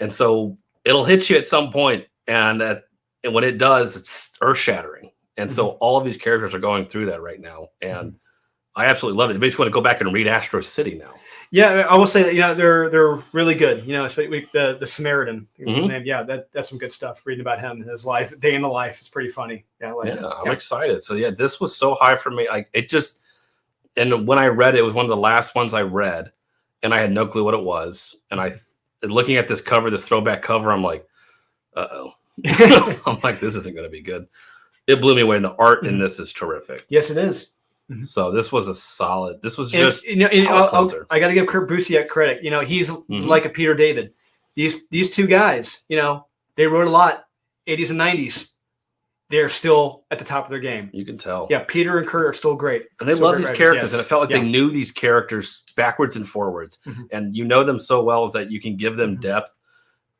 And so it'll hit you at some point, and when it does, it's earth-shattering. And so all of these characters are going through that right now, and I absolutely love it. It makes me want to go back and read Astro City now. Yeah, I will say that they're really good. Especially the Samaritan. That's some good stuff. Reading about him and his life, day in the life, is pretty funny. I'm excited. So this was so high for me. And when I read it, it was one of the last ones I read, and I had no clue what it was. And looking at this cover, this throwback cover, I'm like, uh-oh. I'm like, this isn't going to be good. It blew me away, and the art in this is terrific. Yes, it is. So this was a solid. This was just. I got to give Kurt Busiek credit. He's like a Peter David. These two guys, they wrote a lot, 80s and 90s. They're still at the top of their game. You can tell. Yeah, Peter and Kurt are still great. And they love these characters, and it felt like they knew these characters backwards and forwards. And you know them so well is that you can give them depth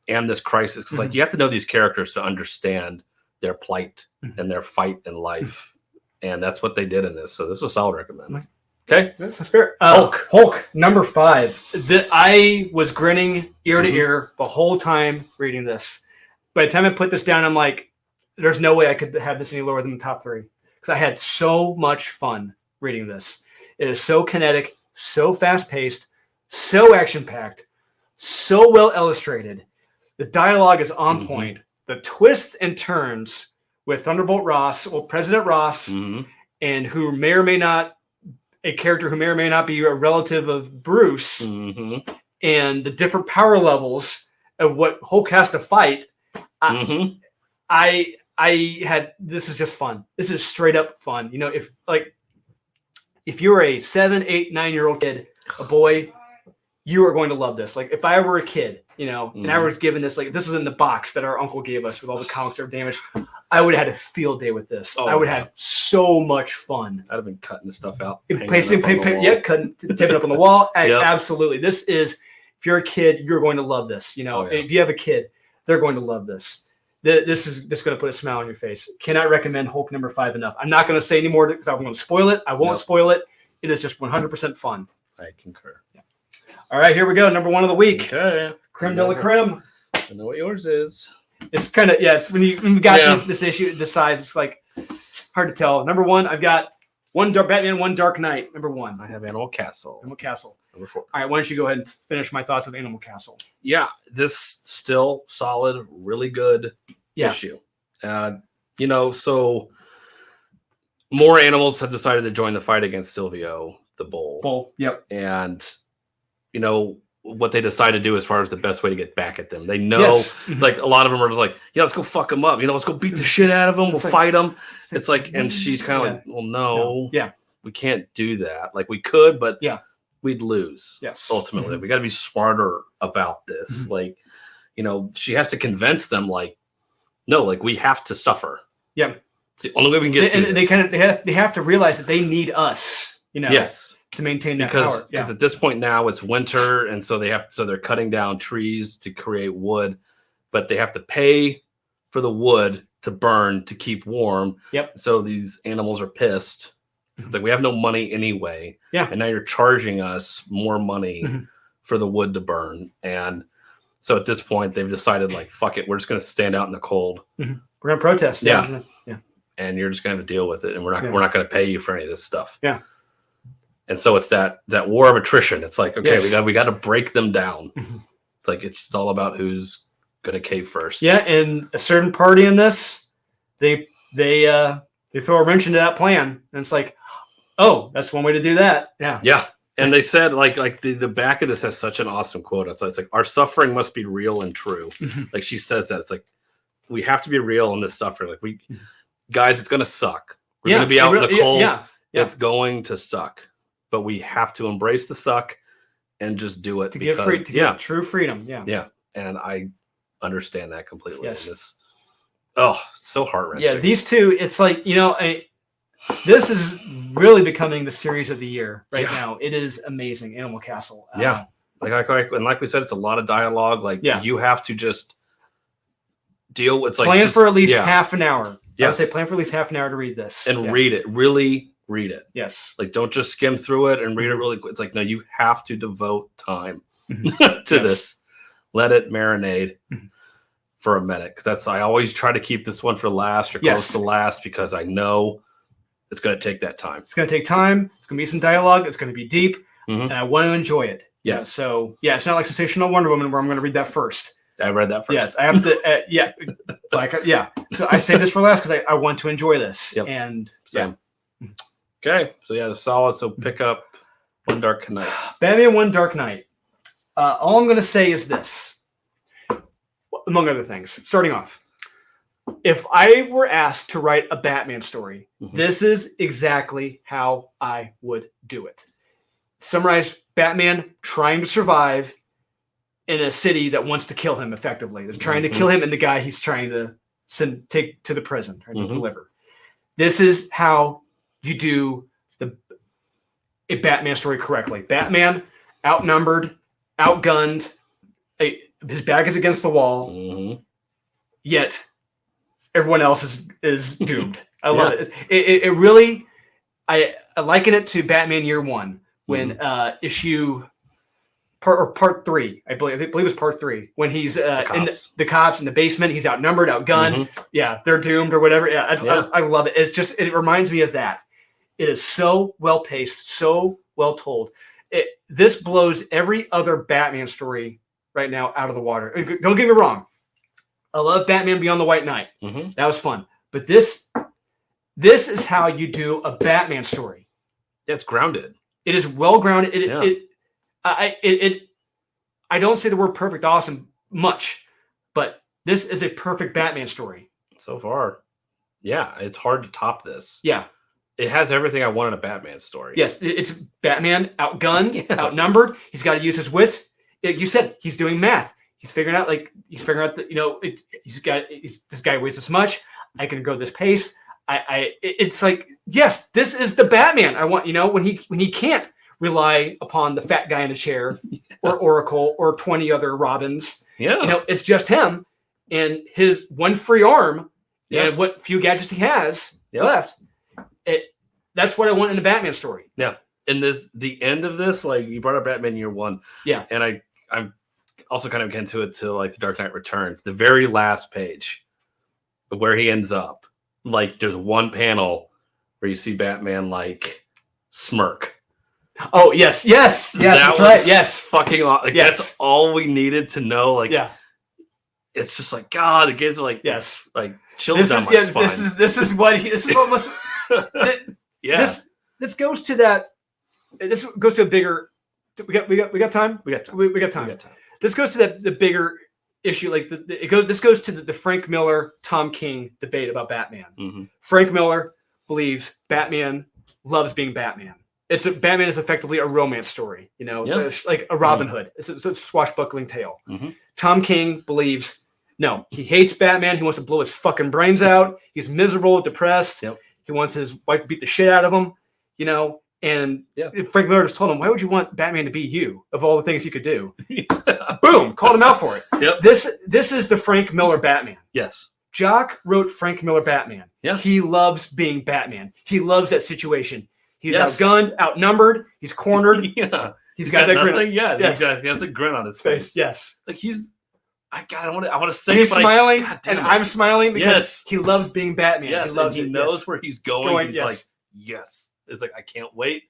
and this crisis. 'Cause, like, you have to know these characters to understand their plight and their fight in life, and that's what they did in this. So this was a solid recommend. Okay, that's fair. Hulk number 5. I was grinning ear to ear the whole time reading this. By the time I put this down, I'm like, there's no way I could have this any lower than the top 3, because I had so much fun reading this. It is so kinetic, so fast paced, so action packed, so well illustrated. The dialogue is on point. The twists and turns with Thunderbolt Ross, President Ross, and who may or may not, a character who may or may not be a relative of Bruce, and the different power levels of what Hulk has to fight. I had, this is just fun. This is straight up fun. You know, if you're a 7, 8, 9-year-old kid, a boy, you are going to love this. Like, if I were a kid, you know, and I was given this, like, if this was in the box that our uncle gave us with all the comics that were damaged, I would have had a field day with this. I would have so much fun. I'd have been cutting this stuff out. Taping it up on the wall. Absolutely. This is, if you're a kid, you're going to love this. You know, if you have a kid, they're going to love this. This is just going to put a smile on your face. Cannot recommend Hulk number 5 enough. I'm not going to say any more because I'm going to spoil it. I won't spoil it. It is just 100% fun. I concur. Yeah. All right, here we go. Number 1 of the week. Okay. Creme de la creme. I know what yours is. It's kind of, it's when you got this issue, this size, it's like hard to tell. Number 1, I've got Batman, One Dark Knight. Number 1. I have Animal Castle. Animal Castle. Number 4. All right, why don't you go ahead and finish my thoughts of Animal Castle? Yeah, this still solid, really good issue. You know, so more animals have decided to join the fight against Silvio, the bull. Yep. And, you know, what they decide to do as far as the best way to get back at them. They know, it's like a lot of them are just like, let's go fuck them up. You know, let's go beat the shit out of them. We'll fight them. It's like, and she's kind of like, well, no, we can't do that. Like, we could, but we'd lose. Yes. Ultimately, we got to be smarter about this. Like, you know, she has to convince them, like, no, like, we have to suffer. Yeah. It's the only way we can get through this. They have to realize that they need us, you know. Yes. To maintain that power. Because at this point now it's winter, and so they're cutting down trees to create wood, but they have to pay for the wood to burn to keep warm. Yep. So these animals are pissed. It's like, we have no money anyway. Yeah. And now you're charging us more money for the wood to burn. And so at this point they've decided, like, fuck it, we're just gonna stand out in the cold. We're gonna protest. Yeah. And you're just gonna have to deal with it, and we're not gonna pay you for any of this stuff. Yeah. And so it's that war of attrition. It's like, okay, we got to break them down. It's like, it's all about who's going to cave first. Yeah, and a certain party in this, they throw a wrench into that plan, and it's like, oh, that's one way to do that. Yeah. Yeah. And they said, like the back of this has such an awesome quote. It's like, our suffering must be real and true. Like, she says that. It's like, we have to be real in this suffering. Like, guys, it's going to suck. We're going to be out in the cold. It's going to suck. But we have to embrace the suck and just do it to get true freedom. Yeah. Yeah. And I understand that completely. Yes. It's, so heart-wrenching. Yeah. These two, it's like, you know, this is really becoming the series of the year right now. It is amazing. Animal Castle. Like we said, it's a lot of dialogue. Like, you have to just deal with, like, plan for at least half an hour. I would say plan for at least half an hour to read this and read it. Really read it. Yes. Like, don't just skim through it and read it really quick. It's like, no, you have to devote time to this. Let it marinate for a minute. Because I always try to keep this one for last or close to last, because I know it's going to take that time. It's going to take time. It's going to be some dialogue. It's going to be deep. And I want to enjoy it. Yes. So, it's not like Sensational Wonder Woman where I'm going to read that first. I read that first. Yes, I have to. So I say this for last because I want to enjoy this. Yep. And Same. Okay, so the solid. So pick up One Dark Knight. Batman One Dark Knight. All I'm going to say is this, among other things. Starting off, if I were asked to write a Batman story, this is exactly how I would do it. Summarize Batman trying to survive in a city that wants to kill him effectively. They're trying to kill him and the guy he's trying to take to the prison, trying to deliver. This is how you do a Batman story correctly. Batman, outnumbered, outgunned, his back is against the wall, yet everyone else is doomed. I love it. It really, I liken it to Batman Year One when part 3, I believe it was part 3 when he's in the cops in the basement. He's outnumbered, outgunned. Yeah, they're doomed or whatever. Yeah, I love it. It's just, it reminds me of that. It is so well paced, so well told. This blows every other Batman story right now out of the water. Don't get me wrong. I love Batman Beyond the White Knight. That was fun. But this is how you do a Batman story. Yeah, it's grounded. It is well grounded. I don't say the word perfect awesome much, but this is a perfect Batman story. So far. Yeah, it's hard to top this. Yeah. It has everything I want in a Batman story. Yes, it's Batman outgunned, outnumbered. He's got to use his wits. You said he's doing math. He's figuring out that, this guy weighs this much. I can go this pace. It's like, yes, this is the Batman I want. When he can't rely upon the fat guy in a chair or Oracle or 20 other Robins. Yeah, it's just him and his one free arm and what few gadgets he has left. That's what I want in a Batman story. Yeah. And the end of this, like you brought up Batman Year One. Yeah. And I'm also kind of getting to it to like the Dark Knight Returns, the very last page where he ends up. Like there's one panel where you see Batman like smirk. Oh yes, that's right. Yes. Fucking that's all we needed to know. Like it's just like God, it gives like like chills down my spine. This is what must This goes to that. This goes to a bigger. We got time. We got time. This goes to the bigger issue. Like this goes to the Frank Miller, Tom King debate about Batman. Frank Miller believes Batman loves being Batman. Batman is effectively a romance story. Like a Robin Hood. It's a swashbuckling tale. Tom King believes no, he hates Batman. He wants to blow his fucking brains out. He's miserable, depressed. He wants his wife to beat the shit out of him, and Frank Miller just told him, why would you want Batman to be you of all the things you could do? Boom, called him out for it. This is the Frank Miller Batman. Yes. Jock wrote Frank Miller Batman. Yeah. He loves being Batman. He loves that situation. He's outgunned, outnumbered, he's cornered. He's got that grin. He has a grin on his face. Yes. Like I want to say he's smiling, and I'm smiling because he loves being Batman. Yes, he loves he knows where he's going. He's like, yes. It's like I can't wait.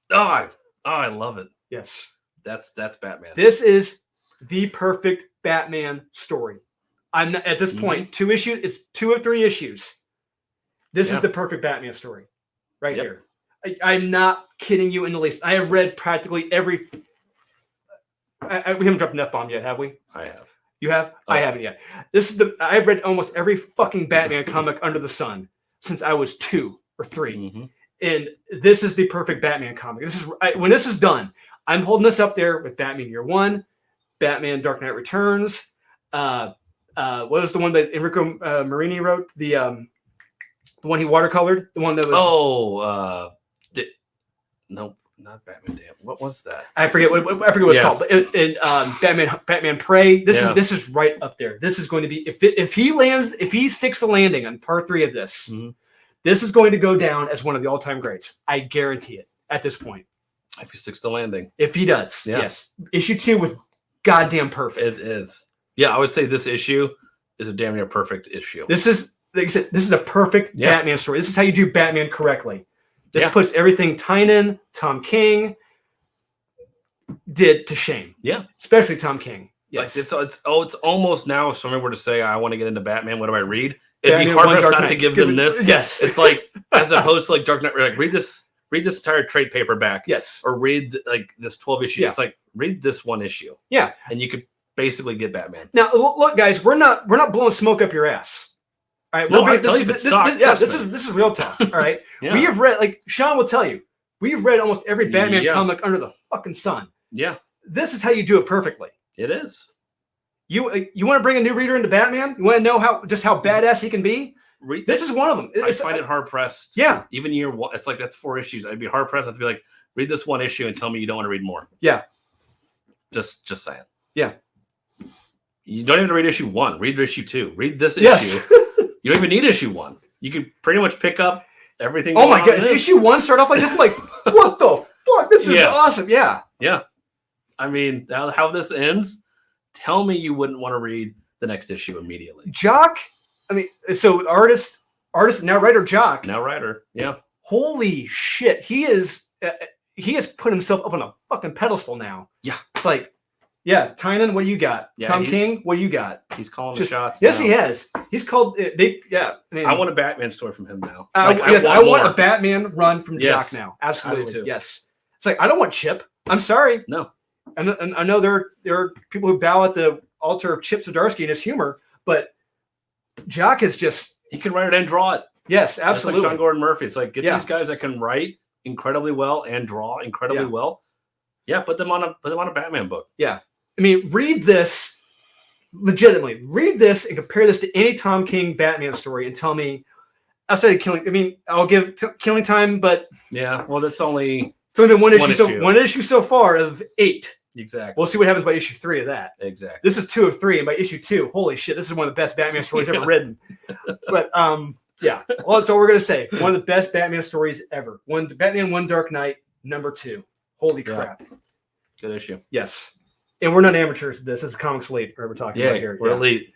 I love it. Yes, that's Batman. This is the perfect Batman story. I'm not, at this point 2 issues. It's 2 of 3 issues. This is the perfect Batman story, right here. I'm not kidding you in the least. I have read practically every. We haven't dropped an F-bomb yet, have we? I have. You have? I haven't yet. I've read almost every fucking Batman comic under the sun since I was 2 or 3. And this is the perfect Batman comic. When this is done, I'm holding this up there with Batman Year One, Batman Dark Knight Returns. What was the one that Enrico Marini wrote? The one he watercolored? The one that was... no. Not Batman Damn. What was that? I forget what it's called. But Batman Prey. This is right up there. This is going to be if he sticks the landing on part 3 of this, this is going to go down as one of the all-time greats. I guarantee it at this point. If he sticks the landing. If he does, yes. Issue 2 was goddamn perfect. It is. Yeah, I would say this issue is a damn near perfect issue. This is, like I said, this is a perfect Batman story. This is how you do Batman correctly. This puts everything Tynion, Tom King did to shame. Yeah. Especially Tom King. Yes. Like it's almost now, if someone were to say, I want to get into Batman, what do I read? It'd be hard not to give them this. Yes. It's like, as opposed to like Dark Knight, like read this entire trade paperback. Yes. Or read like this 12 issue. Yeah. It's like, read this one issue. Yeah. And you could basically get Batman. Now, look, guys, we're not blowing smoke up your ass. All right, this is real talk. All right, we have read, like Sean will tell you, we've read almost every Batman comic under the fucking sun. Yeah, this is how you do it perfectly. It is. You want to bring a new reader into Batman? You want to know how badass he can be? This is one of them. I find it hard pressed. Yeah, even year one, it's like that's 4 issues. I'd be hard pressed not to be like, read this one issue and tell me you don't want to read more. Yeah, just saying. Yeah. You don't even read issue 1. Read issue 2. Read this Yes. issue. You don't even need issue 1. You can pretty much pick up everything. Oh my god! If issue 1 start off like this, I'm like, what the fuck? This is awesome. Yeah. Yeah. I mean, how this ends, tell me you wouldn't want to read the next issue immediately. Jock, I mean, so artist, now writer Jock. Now writer, yeah. Holy shit. He has put himself up on a fucking pedestal now. Yeah. It's like, yeah, Tynan, what do you got? Yeah, Tom King, what do you got? He's calling the shots. Yes, now. he has. He's called, I want a Batman story from him now. I want a Batman run from Jock now. Absolutely. I do too. Yes. It's like, I don't want Chip. I'm sorry. No. And I know there are people who bow at the altar of Chip Zdarsky and his humor, but Jock is just... He can write it and draw it. Yes, absolutely. It's like Sean Gordon Murphy. It's like, get these guys that can write incredibly well and draw incredibly well. Yeah, put them on a Batman book. Yeah. I mean, read this, legitimately. Read this and compare this to any Tom King Batman story and tell me, outside of Killing... I mean, I'll give Killing Time, but... Yeah, well, that's only... It's only been one issue. So one issue so far of 8. Exactly. We'll see what happens by issue 3 of that. Exactly. This is 2 of 3, and by issue 2, holy shit, this is one of the best Batman stories ever written. But yeah, well, that's all we're gonna say. One of the best Batman stories ever. Batman One Dark Knight, number 2. Holy crap! Good issue. Yes, and we're not amateurs. This is Comics Elite. We're talking about here. We're elite.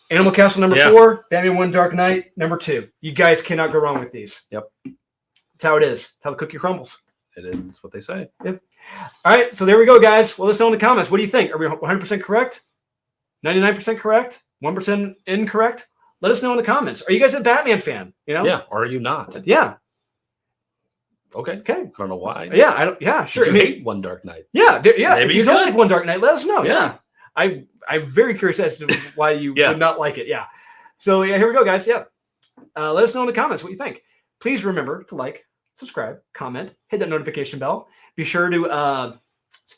Animal Castle number 4, Batman One Dark Knight number 2. You guys cannot go wrong with these. Yep. That's how it is. That's how the cookie crumbles. It is what they say. Yep. All right, so there we go, guys. Well, let us know in the comments. What do you think? Are we 100% correct? 99% correct? 1% incorrect? Let us know in the comments. Are you guys a Batman fan? You know? Yeah. Or are you not? Yeah. Okay. I don't know why. Yeah. I don't. Yeah. Sure. Did you hate One Dark Knight? Yeah. Yeah. Maybe if you don't like One Dark Knight, let us know. Yeah. I'm very curious as to why you would not like it. Yeah. So here we go, guys. Yeah. Let us know in the comments what you think. Please remember to like, subscribe, comment, hit that notification bell. Be sure to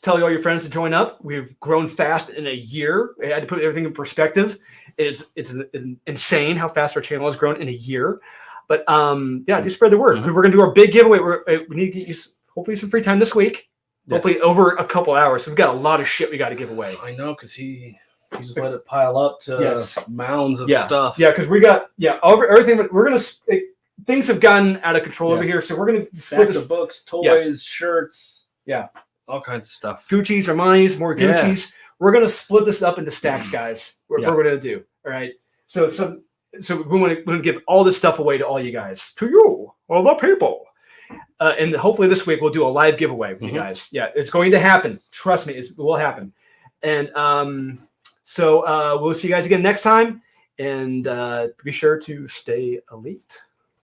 tell all your friends to join up. We've grown fast in a year. I had to put everything in perspective. It's insane how fast our channel has grown in a year. But just spread the word. Mm-hmm. We're gonna do our big giveaway. We need to get you hopefully some free time this week. Yes. Hopefully over a couple hours. So we've got a lot of shit we got to give away. I know, because he just let it pile up to mounds of stuff. Yeah, because we got everything. We're gonna. Things have gotten out of control over here, so we're going to split the books, toys, shirts, all kinds of stuff. Gucci's, Armani's, more Gucci's. We're going to split this up into stacks, guys. What we're going to do, all right? So we want to give all this stuff away to all you guys, to you, all the people, and hopefully this week we'll do a live giveaway with you guys. Yeah, it's going to happen. Trust me, it will happen. And so we'll see you guys again next time, and be sure to stay elite.